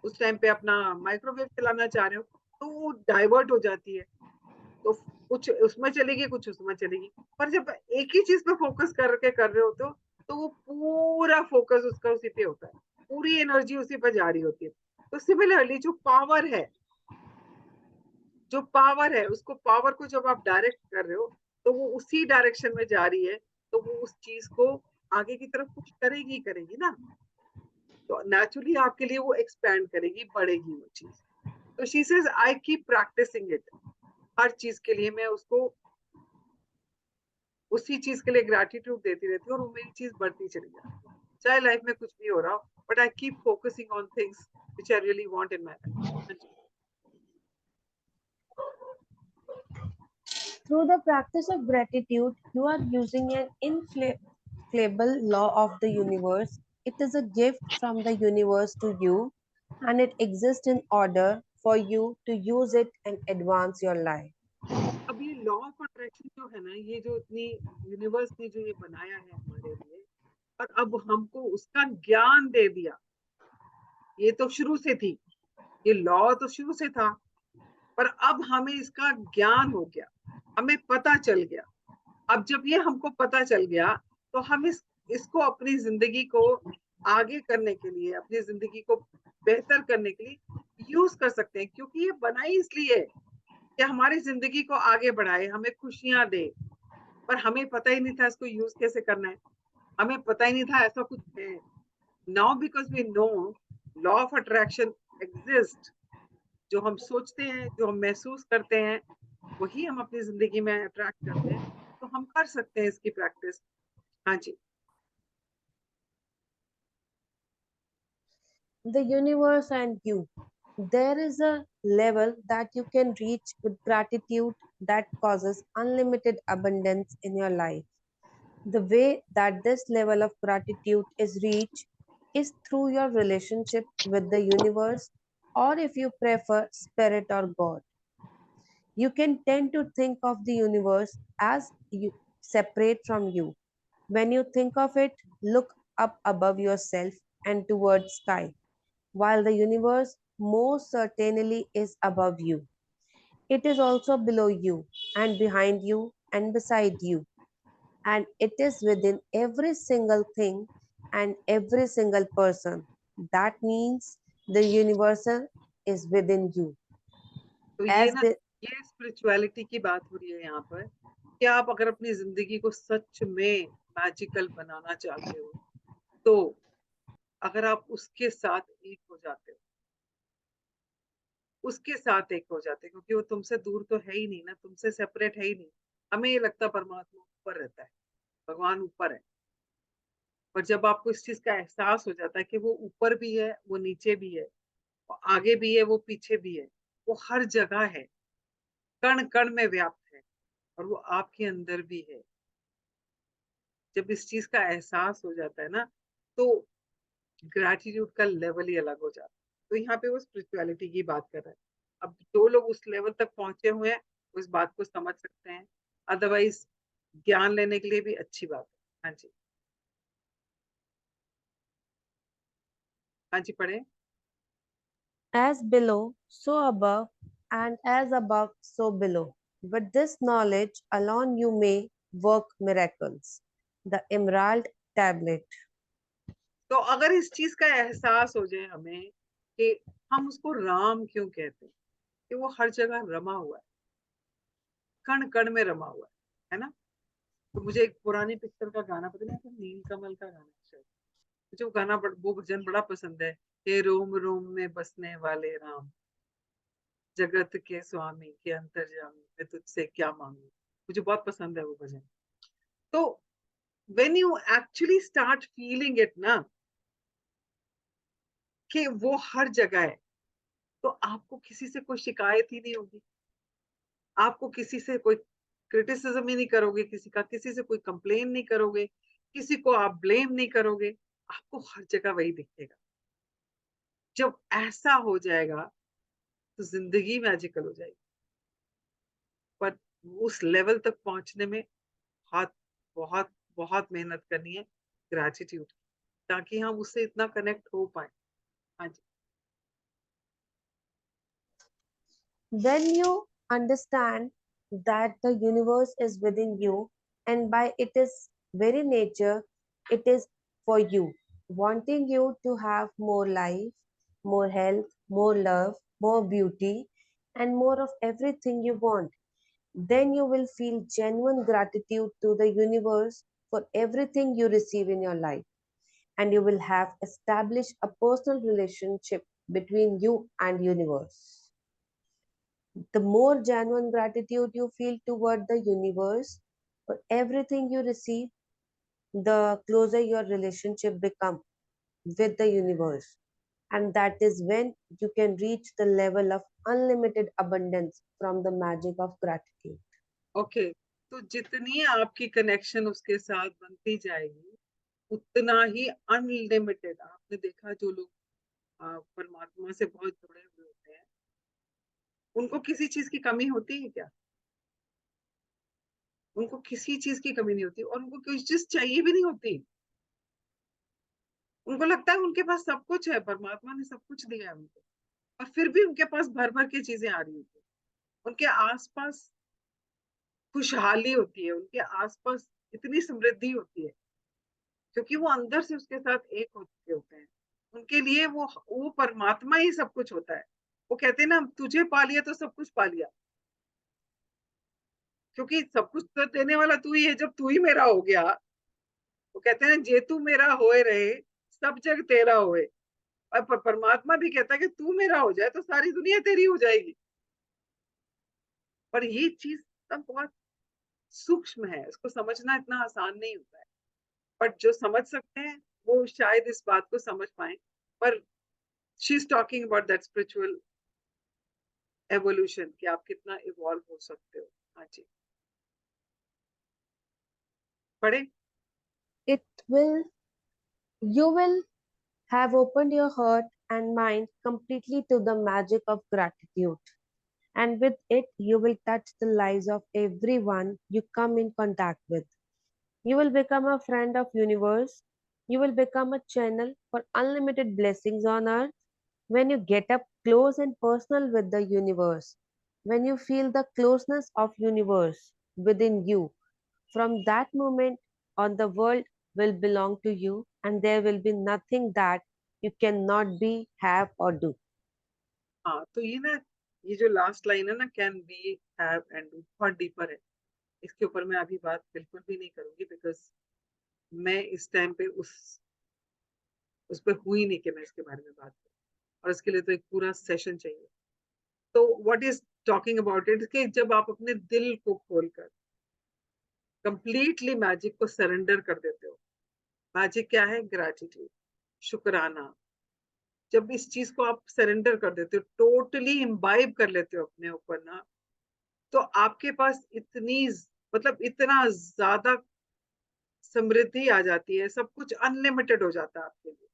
उस टाइम पे अपना माइक्रोवेव चलाना चाह रहे हो तो वो डाइवर्ट हो जाती है। तो कुछ उसमें चलेगी, कुछ उसमें चलेगी। पर जब एक ही चीज पे फोकस करके कर रहे होते हो तो वो पूरा फोकस उसका उसी पे होता है, पूरी एनर्जी उसी पे जा रही होती है। तो सिमिलरली जो पावर है उसको, पावर को जब आप डायरेक्ट कर रहे हो तो वो उसी डायरेक्शन में जा रही है। तो वो उस चीज को आगे की तरफ कुछ करेगी करेगी ना। तो नेचुरली आपके लिए वो एक्सपैंड करेगी, बढ़ेगी वो चीज। तो she says I keep practicing it. हर चीज के लिए मैं उसको उसी चीज के लिए ग्रेटिट्यूड देती रहती हूँ और वो मेरी चीज बढ़ती चली जाती है, चाहे लाइफ में कुछ भी हो रहा हो। But I keep focusing on things which I really want in my life. Through the practice of gratitude, you are using an infallible law of the universe. It is a gift from the universe to you, and it exists in order for you to use it and advance your life. अब ये law of attraction जो है ना, ये जो इतनी universe ने जो ये बनाया है हमारे लिए, और अब हमको उसका ज्ञान दे दिया। ये तो शुरू से थी, ये लॉ तो शुरू से था, पर अब हमें इसका ज्ञान हो गया, हमें पता चल गया। अब जब ये हमको पता चल गया तो हम इसको अपनी जिंदगी को आगे करने के लिए, अपनी जिंदगी को बेहतर करने के लिए यूज कर सकते हैं। क्योंकि ये बनाई इसलिए है कि हमारी जिंदगी को आगे बढ़ाए, हमें खुशियां दे। पर हमें पता ही नहीं था इसको यूज कैसे करना है। हमें पता ही नहीं था ऐसा कुछ है। Now because we know law of attraction exist. जो हम सोचते हैं, जो हम महसूस करते हैं, वही हम अपनी जिंदगी में अट्रैक्ट करते हैं। तो हम कर सकते हैं इसकी प्रैक्टिस। हाँ जी। The universe and you. There is a level that you can reach with gratitude that causes unlimited abundance in your life. The way that this level of gratitude is reached is through your relationship with the universe, or if you prefer, spirit or God. You can tend to think of the universe as separate from you. When you think of it, look up above yourself and towards sky, while the universe most certainly is above you. It is also below you and behind you and beside you. And it is within every single thing and every single person. That means the universal is within you. तो ये As ना, the ये spirituality की बात हो रही है यहाँ पर कि आप अगर अपनी जिंदगी को सच में मैजिकल बनाना चाहते हो, तो अगर आप उसके साथ एक हो जाते हो, उसके साथ एक हो जाते हो, क्योंकि वो तुमसे दूर तो है ही नहीं ना, तुमसे सेपरेट है ही नहीं। हमें ये लगता है परमात्मा ऊपर रहता है, भगवान ऊपर है, पर जब आपको इस चीज का एहसास हो जाता है कि वो ऊपर भी है, वो नीचे भी है, वो आगे भी है, वो पीछे भी है, वो हर जगह है, कण कण में व्याप्त है, और वो आपके अंदर भी है। जब इस चीज का एहसास हो जाता है ना, तो ग्रैटिट्यूड का लेवल ही अलग हो जाता है। तो यहाँ पे वो स्पिरिचुअलिटी की बात कर रहा है। अब जो लोग उस लेवल तक पहुंचे हुए हैं, उस बात को समझ सकते हैं, अदरवाइज ज्ञान लेने के लिए भी अच्छी बात है। हाँ जी, हाँ जी, पढ़े। as below, so above, and as above, so below. With this knowledge alone you may work miracles. The Emerald Tablet. तो अगर इस चीज का एहसास हो जाए हमें कि हम उसको राम क्यों कहते हैं, कि वो हर जगह रमा हुआ है, कण कण में रमा हुआ है ना। तो मुझे एक पुरानी पिक्चर का गाना, पता नहीं नील कमल का गाना है शायद, मुझे वो गाना वो भजन बड़ा पसंद है। हे रोम रोम में बसने वाले राम, जगत के स्वामी के अंतर्यामी, मैं तुझसे क्या मांगू। मुझे बहुत पसंद है वो भजन। तो when you actually start feeling it ना, कि वो हर जगह है, तो आपको किसी से कोई शिकायत ही नहीं होगी, आपको किसी से कोई क्रिटिसिज्म ही नहीं करोगे, किसी का किसी से कोई कंप्लेन नहीं करोगे, किसी को आप ब्लेम नहीं करोगे, आपको हर जगह वही दिखेगा। जब ऐसा हो जाएगा तो जिंदगी मैजिकल हो जाएगी। पर उस लेवल तक पहुंचने में बहुत बहुत बहुत मेहनत करनी है, ग्रेटिट्यूड, ताकि हम उससे इतना कनेक्ट हो पाए। हाँ जी। When you understand that the universe is within you, and by its very nature, it is for you, wanting you to have more life, more health, more love, more beauty, and more of everything you want, then you will feel genuine gratitude to the universe for everything you receive in your life. And you will have established a personal relationship between you and universe. The more genuine gratitude you feel toward the universe for everything you receive, the closer your relationship becomes with the universe. And that is when you can reach the level of unlimited abundance from the magic of gratitude. Okay, तो जितनी आपकी connection उसके साथ बनती जाएगी, उतना ही unlimited. आपने देखा जो लोग परमात्मा से बहुत जुड़े हुए होते हैं, उनको किसी चीज की कमी होती है क्या? उनको किसी चीज की कमी नहीं होती, और उनको कोई चीज चाहिए भी नहीं होती। उनको लगता है उनके पास सब कुछ है, परमात्मा ने सब कुछ दिया है उनको, और फिर भी उनके पास भर भर की चीजें आ रही होती है। उनके आसपास खुशहाली होती है, उनके आसपास इतनी समृद्धि होती है, क्योंकि वो अंदर से उसके साथ एक हो चुके होते हैं। उनके लिए वो परमात्मा ही सब कुछ होता है। वो कहते हैं ना, तुझे पा लिया तो सब कुछ पा लिया, क्योंकि सब कुछ तो देने वाला तू ही है। जब तू ही मेरा हो गया, वो कहते हैं जे तू मेरा होए रहे, सब जग तेरा होए। और परमात्मा भी कहता है कि तू मेरा हो जाए तो सारी दुनिया तेरी हो जाएगी। पर ये चीज तब बहुत सूक्ष्म है, इसको समझना इतना आसान नहीं होता है। बट जो समझ सकते हैं वो शायद इस बात को समझ पाए। पर she is talking about that spiritual evolution, कि आप कितना इवॉल्व हो सकते हो। हाँ जी, पढ़े। It will, you will have opened your heart and mind completely to the magic of gratitude. And with it, you will touch the lives of everyone you come in contact with. You will become a friend of universe. You will become a channel for unlimited blessings on earth when you get up close and personal with the universe. when you feel the closeness of universe within you, from that moment on the world will belong to you and there will be nothing that you cannot be, have or do. हाँ, तो ये ना, ये जो last line है ना, can be, have and do, बहुत deeper है। इसके ऊपर मैं अभी बात बिल्कुल भी नहीं करूंगी, बिकॉज मैं इस टाइम पे उस पर हुई नहीं कि मैं इसके बारे में बात करूं, और इसके लिए तो एक पूरा सेशन चाहिए। तो what is talking about it कि जब आप अपने दिल को खोलकर कंप्लीटली मैजिक को सरेंडर कर देते हो। मैजिक क्या है? ग्रैटिट्यूड, शुक्राना। जब इस चीज को आप सरेंडर कर देते हो, टोटली इम्बाइब कर लेते हो अपने ऊपर ना, तो आपके पास इतनी, मतलब इतना ज्यादा समृद्धि आ जाती है, सब कुछ अनलिमिटेड हो जाता है आपके लिए।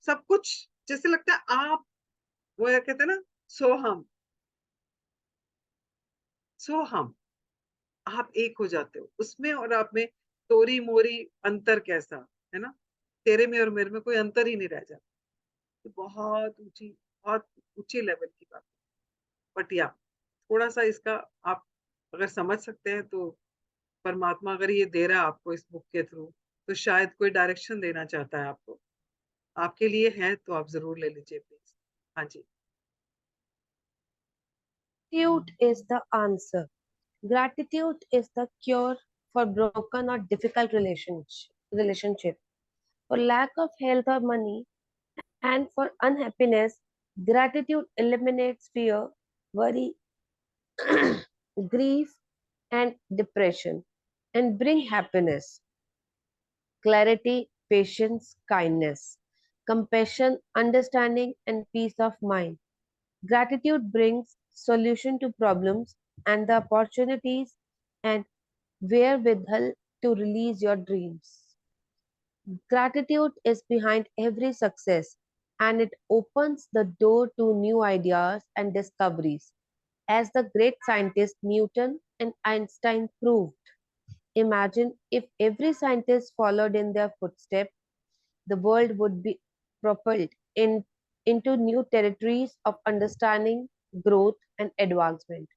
सब कुछ जैसे लगता है आप, वो कहते हैं ना, सोहम, सोहम, आप एक हो जाते हो उसमें और आप में। तोरी मोरी अंतर कैसा है ना, तेरे में और मेरे में कोई अंतर ही नहीं रह जाता। तो बहुत ऊंची लेवल की बात। बट या, थोड़ा सा इसका आप अगर समझ सकते हैं तो, परमात्मा अगर ये दे रहा है आपको इस बुक के थ्रू, तो शायद कोई डायरेक्शन देना चाहता है आपको, आपके लिए है, तो आप जरूर ले लीजिए प्लीज। हाँ जी। Gratitude is the answer. Gratitude is the cure for broken or difficult relationship, for lack of health or money, and for unhappiness. Gratitude eliminates fear, worry, grief, and depression, and bring happiness, clarity, patience, kindness, compassion, understanding, and peace of mind. Gratitude brings solution to problems and the opportunities and wherewithal to release your dreams. Gratitude is behind every success and it opens the door to new ideas and discoveries. As the great scientists Newton and Einstein proved, imagine if every scientist followed in their footsteps, the world would be propelled into new territories of understanding, growth, and advancement.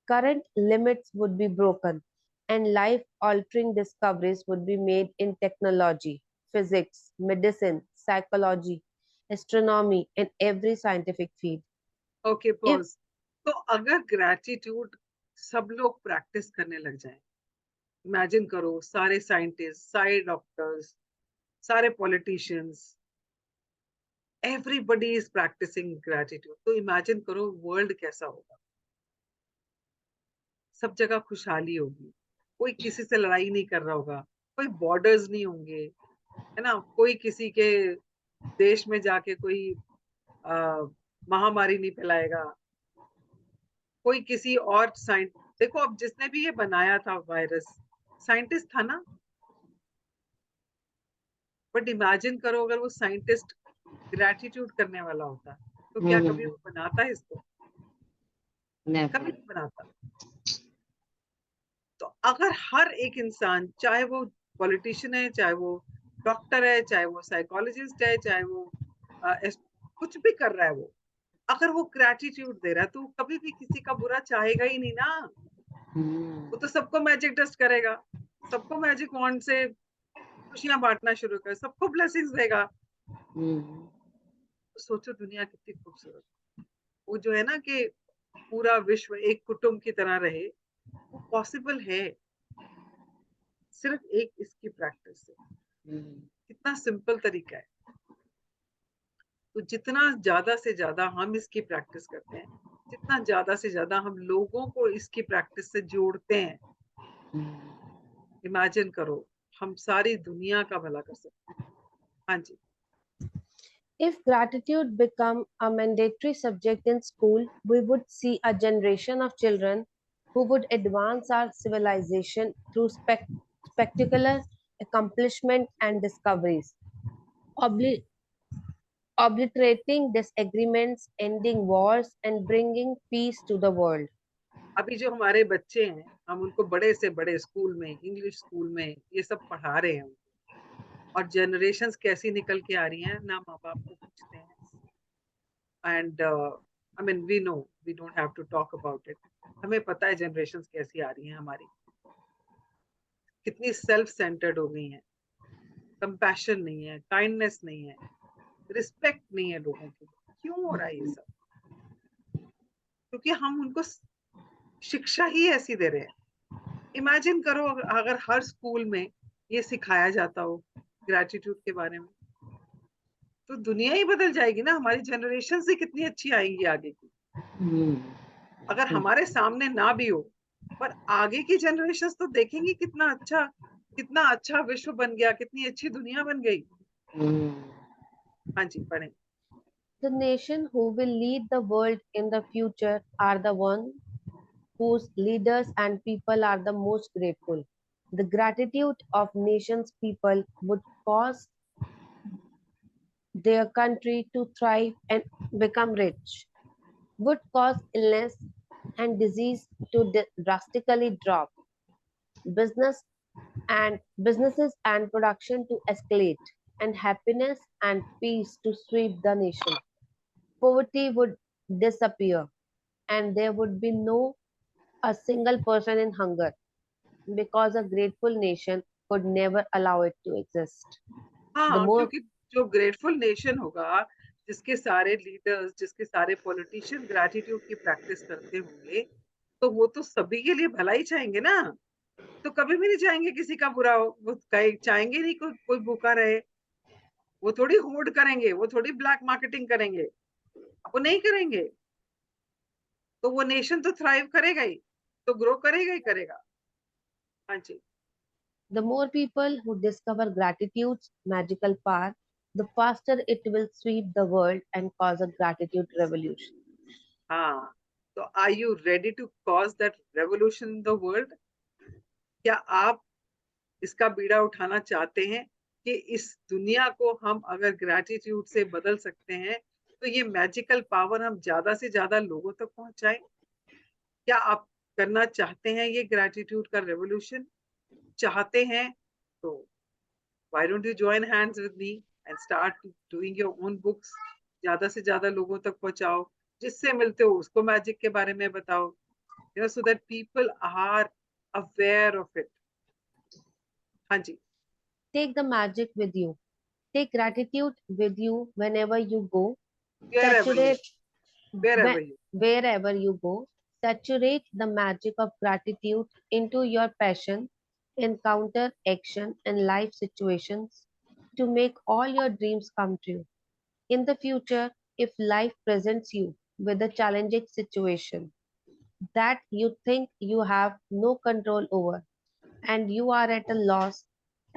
Current limits would be broken, and life altering discoveries would be made in technology, physics, medicine, psychology, astronomy, and every scientific field. Okay, If pause. तो अगर gratitude सब लोग practice करने लग जाएं, imagine करो, सारे scientist, सारे डॉक्टर्स, सारे politicians, everybody is practising gratitude, तो इमेजिन करो वर्ल्ड कैसा होगा। सब जगह खुशहाली होगी, कोई किसी से लड़ाई नहीं कर रहा होगा, कोई बॉर्डर्स नहीं होंगे, है ना, कोई किसी के देश में जाके कोई आ, महामारी नहीं फैलाएगा, कोई किसी और साइंट, देखो अब जिसने भी ये बनाया था वायरस, साइंटिस्ट था ना। बट इमेजिन करो अगर वो साइंटिस्ट ग्रेटिट्यूड करने वाला होता, तो क्या कभी हम्म। वो बनाता है इसको? कभी नेवर। नहीं बनाता। तो अगर हर एक इंसान, चाहे वो पॉलिटिशियन है, चाहे वो डॉक्टर है, चाहे वो साइकोलॉजिस्ट है, चाहे वो कुछ भी कर रहा है, वो अगर वो ग्रेटिट्यूड दे रहा है, तो वो कभी भी किसी का बुरा चाहेगा ही नहीं ना। वो तो सबको मैजिक डस्ट करेगा, सबको मैजिक वॉन्ड से खुशियां बांटना शुरू कर, सबको ब्लेसिंग्स देगा। हम्म। तो सोचो दुनिया कितनी खूबसूरत। वो जो है ना कि पूरा विश्व एक कुटुंब की तरह रहे, वो पॉसिबल है सिर्फ एक इसकी प्रैक्टिस से। कितना सिंपल तरीका है। तो जितना ज्यादा से ज्यादा हम इसकी प्रैक्टिस करते हैं, जितना ज्यादा से ज्यादा हम लोगों को इसकी प्रैक्टिस से जोड़ते हैं, इमेजिन करो हम सारी दुनिया का भला कर सकते हैं। हाँ जी। if gratitude become a mandatory subject in school, we would see a generation of children who would advance our civilization through spectacular accomplishment and discoveries, obli- obliterating disagreements, ending wars, and bringing peace to the world. अभी जो हमारे बच्चे हैं, हम उनको बड़े से बड़े स्कूल में, इंग्लिश स्कूल में ये सब पढ़ा रहे हैं, और जनरेशन्स कैसी निकल के आ रही हैं, ना माँ बाप को पूछते हैं। And I mean, we know, we don't have to talk about it. हमें पता है generations कैसी आ रही हैं हमारी, कितनी self centered हो गई हैं, compassion नहीं है, kindness नहीं है, respect नहीं है लोगों की। क्यों हो रहा है ये सब? क्योंकि हम उनको शिक्षा ही ऐसी दे रहे हैं। इमेजिन करो अगर हर स्कूल में ये सिखाया जाता हो ग्रेटिट्यूड के बारे में, तो दुनिया ही बदल जाएगी ना, हमारी जनरेशन से कितनी अच्छी आएंगी आगे की। अगर हमारे सामने ना भी हो, पर आगे की जनरेशन तो देखेंगी कितना अच्छा विश्व बन गया, कितनी अच्छी दुनिया बन गई। हाँ जी, पढ़ें। The nation who will lead the world in the future are the ones whose leaders and people are the most grateful. The gratitude of nations' people would cause their country to thrive and become rich, would cause illness and disease to drastically drop, business businesses and production to escalate, and happiness and peace to sweep the nation. Poverty would disappear, and there would be no a single person in hunger, because a grateful nation could never allow it to exist. The हाँ, more क्योंकि जो grateful nation होगा, जिसके सारे leaders, जिसके सारे politician gratitude की practice करते होंगे, तो वो तो सभी के लिए भला ही चाहेंगे ना। तो कभी भी नहीं चाहेंगे किसी का बुरा हो, वो चाहेंगे नहीं कोई भूखा रहे। वो थोड़ी होर्ड करेंगे, वो थोड़ी ब्लैक मार्केटिंग करेंगे, वो नहीं करेंगे। तो वो नेशन तो थ्राइव करेगा ही, तो ग्रो करेगा ही करेगा। हाँ जी। the more people who discover gratitude's magical power, the faster it will sweep the world and cause a gratitude revolution. हाँ, तो are you ready to cause that revolution in the world? क्या आप इसका बीड़ा उठाना चाहते हैं कि इस दुनिया को हम अगर ग्रैटिट्यूड से बदल सकते हैं, तो ये मैजिकल पावर हम ज्यादा से ज्यादा लोगों तक पहुंचाएं? क्या आप करना चाहते हैं ये ग्रैटिट्यूड का रेवोल्यूशन? चाहते हैं तो why don't you join hands with me and start doing your own books? ज्यादा से ज्यादा लोगों तक पहुंचाओ, जिससे मिलते हो उसको मैजिक के बारे में बताओ, so that people are aware of it. हाँ जी। Take the magic with you. Take gratitude with you whenever you go. wherever you Saturate wherever you wherever you go. Saturate the magic of gratitude into your passion, encounter, action, and life situations to make all your dreams come true. In the future, if life presents you with a challenging situation that you think you have no control over and you are at a loss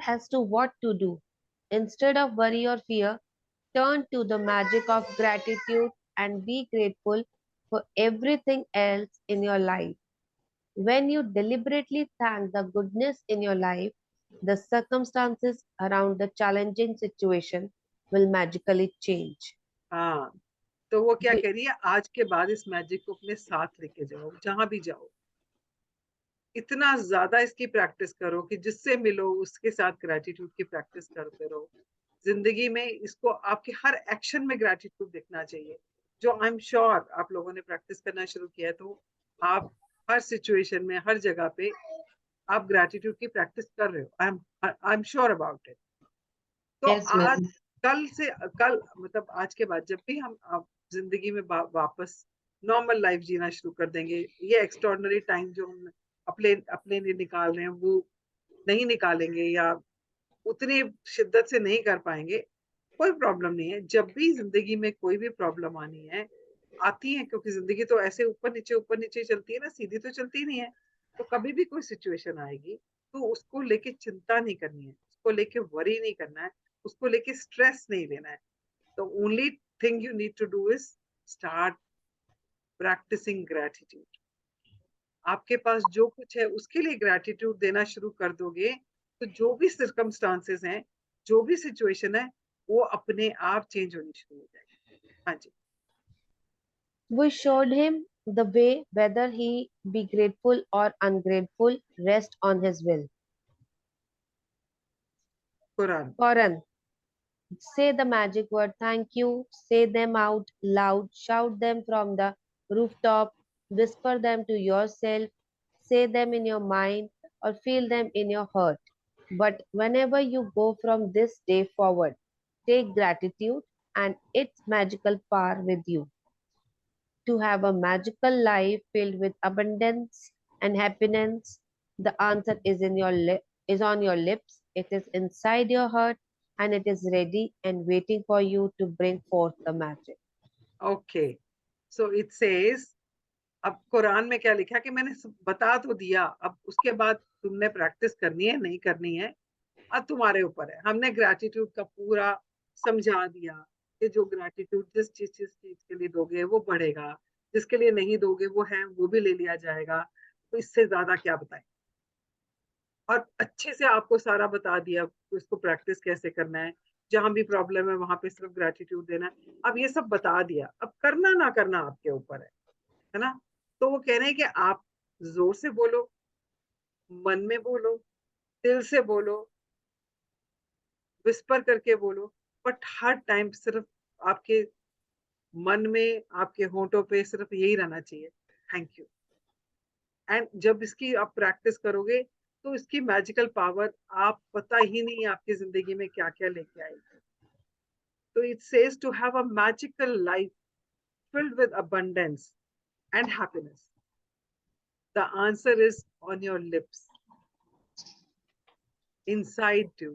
as to what to do, instead of worry or fear, turn to the magic of gratitude and be grateful for everything else in your life. When you deliberately thank the goodness in your life, the circumstances around the challenging situation will magically change. हाँ, तो वो क्या Be- कह रही है, आज के बाद इस मैजिक को अपने साथ लेके जाओ, जहां भी जाओ। इतना ज्यादा इसकी प्रैक्टिस करो कि जिससे मिलो उसके साथ ग्रेटिट्यूड की प्रैक्टिस करते रहो। जिंदगी में इसको आपके हर एक्शन में ग्रेटिट्यूड दिखना चाहिए, जो आई एम श्योर आप लोगों ने प्रैक्टिस करना शुरू किया है, तो आप हर सिचुएशन में, हर जगह पे आप ग्रेटिट्यूड की प्रैक्टिस कर रहे हो। I am sure about it. तो यस आज मैम। कल मतलब आज के बाद जब भी हम जिंदगी में वापस नॉर्मल लाइफ जीना शुरू कर देंगे, ये एक्स्ट्रॉर्डनरी टाइम जो हम अपने अपने लिए निकाल रहे हैं वो नहीं निकालेंगे, या उतनी शिद्दत से नहीं कर पाएंगे, कोई प्रॉब्लम नहीं है। जब भी जिंदगी में कोई भी प्रॉब्लम आनी है, आती है, क्योंकि जिंदगी तो ऐसे ऊपर नीचे चलती है ना, सीधी तो चलती नहीं है। तो कभी भी कोई सिचुएशन आएगी, तो उसको लेके चिंता नहीं करनी है, उसको लेके वरी नहीं करना है, उसको लेके स्ट्रेस नहीं लेना है। तो only thing you need to do is start practising gratitude. आपके पास जो कुछ है उसके लिए ग्रेटिट्यूड देना शुरू कर दोगे, तो जो भी सर्कमस्टांसेस हैं, जो भी सिचुएशन है, वो अपने आप चेंज होनी शुरू हो जाएगी। हाँ जी। We showed him the way, whether he be grateful or ungrateful, rest on his will. Quran. Quran. Say the magic word thank you. Say them out loud. Shout them from the rooftop. Whisper them to yourself. Say them in your mind or feel them in your heart. But whenever you go from this day forward, take gratitude and its magical power with you to have a magical life filled with abundance and happiness. The answer is is on your lips. It is inside your heart and it is ready and waiting for you to bring forth the magic. Okay, so it says, अब कुरान में क्या लिखा है कि मैंने बता तो दिया, अब उसके बाद तुमने प्रैक्टिस करनी है नहीं करनी है, अब तुम्हारे ऊपर है। हमने ग्रैटिट्यूड का पूरा समझा दिया कि जो ग्रैटिट्यूड जिस चीज के लिए दोगे वो बढ़ेगा, जिसके लिए नहीं दोगे वो है वो भी ले लिया जाएगा। तो इससे ज्यादा क्या बताएं। और अच्छे से आपको सारा बता दिया कि इसको प्रैक्टिस कैसे करना है, जहां भी प्रॉब्लम है वहां पे सिर्फ ग्रैटिट्यूड देना है। अब ये सब बता दिया, अब करना ना करना आपके ऊपर है ना। तो वो कह रहे हैं कि आप जोर से बोलो, मन में बोलो, दिल से बोलो, विस्पर करके बोलो, बट हर टाइम सिर्फ आपके मन में, आपके होंठों पे सिर्फ यही रहना चाहिए, थैंक यू। एंड जब इसकी आप प्रैक्टिस करोगे तो इसकी मैजिकल पावर आप पता ही नहीं आपकी जिंदगी में क्या क्या लेके आएगी। तो it says to have a magical life filled with abundance and happiness. The answer is on your lips, inside you,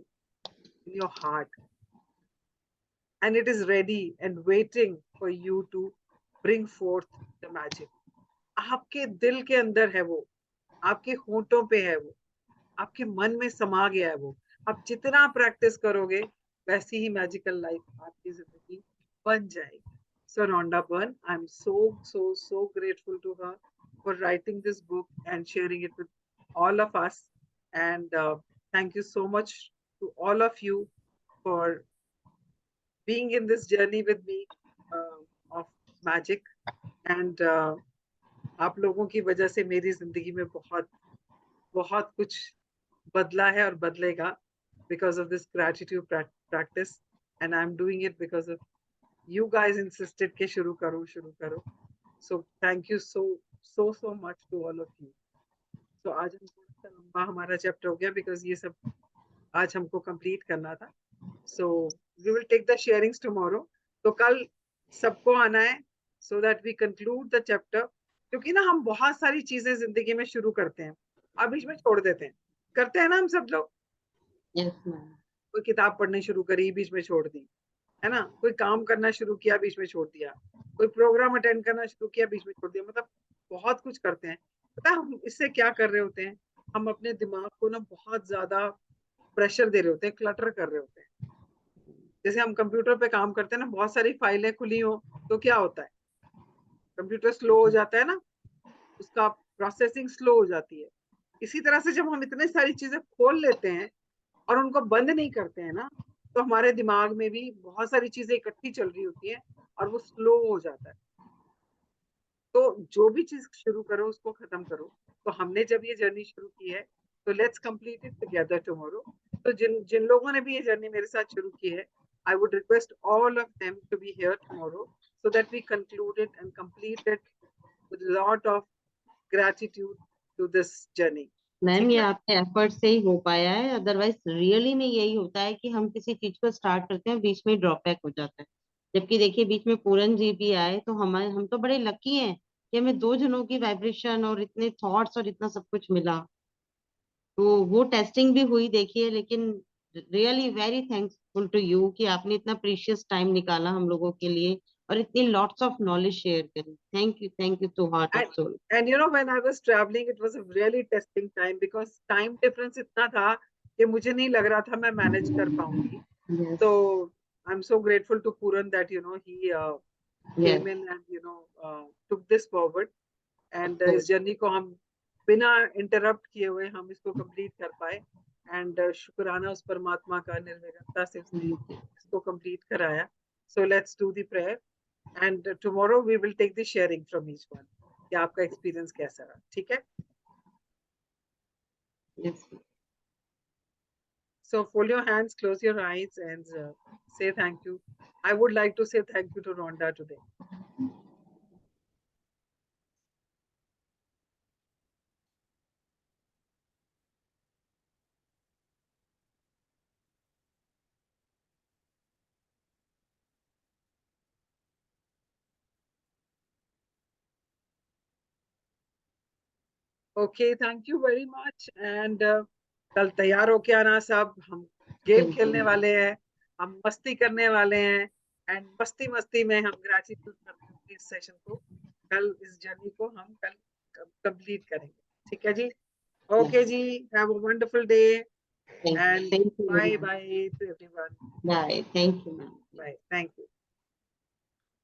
in your heart. And it is ready and waiting for you to bring forth the magic. आपके दिल के अंदर है वो, आपके होंठों पे है वो, आपके मन में समा गया है वो। आप जितना प्रैक्टिस करोगे वैसी ही मैजिकल लाइफ आपकी जिंदगी बन जाएगी। So Rhonda Byrne, I'm so grateful to her for writing this book and sharing it with all of us. And thank you so much to all of you for being in this journey with me of magic. And आप लोगों की वजह से मेरी जिंदगी में बहुत बहुत कुछ बदला है और बदलेगा because of this gratitude practice, and I'm doing it because of you guys insisted के शुरू करो। So thank you so much to all of you. So आज हम थोड़ा सा लंबा हमारा चैप्टर हो गया because ये सब आज हमको कंप्लीट करना था। So we will take the sharings tomorrow. तो कल सबको आना है so that we conclude the chapter. क्योंकि ना हम बहुत सारी चीजें जिंदगी में शुरू करते हैं, अब बीच में छोड़ देते हैं, करते हैं ना हम सब लोग। Yes ma'am. कोई किताब पढ़नी शुरू करी, बीच में छोड़ दी, है ना। कोई काम करना शुरू किया, बीच में छोड़ दिया। कोई प्रोग्राम अटेंड करना शुरू किया, बीच में छोड़ दिया। मतलब बहुत कुछ करते हैं। पता है हम इससे क्या कर रहे होते हैं? हम अपने दिमाग को ना बहुत ज्यादा प्रेशर दे रहे होते हैं, क्लटर कर रहे होते हैं। जैसे हम कंप्यूटर पे काम करते हैं ना, बहुत सारी फाइलें खुली हो तो क्या होता है? कंप्यूटर स्लो हो जाता है ना, उसका प्रोसेसिंग स्लो हो जाती है। इसी तरह से जब हम इतने सारी चीजें खोल लेते हैं और उनको बंद नहीं करते हैं ना, तो हमारे दिमाग में भी बहुत सारी चीजें इकट्ठी चल रही होती है और वो स्लो हो जाता है। तो जो भी चीज शुरू करो उसको खत्म करो। तो हमने जब ये जर्नी शुरू की है तो let's complete it together tomorrow. तो जिन जिन लोगों ने भी ये जर्नी मेरे साथ शुरू की है, I would request all of them to be here tomorrow so that we conclude it and complete it with a lot of gratitude to this journey. Ma'am ठीक ये है? आपके एफर्ट से ही हो पाया है, अदरवाइज रियली में यही होता है कि हम किसी चीज को स्टार्ट करते हैं बीच में ड्रॉप बैक हो जाता है। जबकि देखिए बीच में पूरन जी भी आए तो हम तो बड़े लकी हैं कि हमें दो जनों की वाइब्रेशन और इतने थॉट्स और इतना सब कुछ मिला। तो वो टेस्टिंग भी हुई देखिए, लेकिन really very thanksful to you कि आपने इतना प्रीशियस टाइम निकाला हम लोगों के लिए और इतनी लॉट्स ऑफ नॉलेज शेयर करी। Thank you to heart And of soul. and you know when I was traveling, it was a really testing time because time difference इतना था कि मुझे नहीं लग रहा था मैं मैनेज कर पाऊंगी। यस। तो I'm so grateful to Puran that he came yes. in and took this forward and इस जर्नी को हम बिना इंटरप्ट किए हुए हम इसको कंप्लीट कर पाए। एंड शुक्राना उस परमात्मा का, निर्विघ्नता से उसने इसको कंप्लीट कराया। So let's do the prayer and tomorrow we will take the sharing from each one कि आपका एक्सपीरियंस कैसा रहा। ठीक है? Yes. So fold your hands, close your eyes, and say thank you. I would like to say thank you to Rhonda today. Okay, thank you very much. And कल तैयार होके आना सब, हम गेम खेलने वाले हैं, हम मस्ती करने वाले हैं, एंड मस्ती मस्ती में हम ग्रेटिट्यूड करते हैं इस सेशन को, कल इस जर्नी को हम कल कंप्लीट करेंगे। ठीक है जी? ओके जी, have a wonderful day and Thank you, bye ma'am. Bye to everyone. Bye. Thank you, ma'am. Bye, thank you.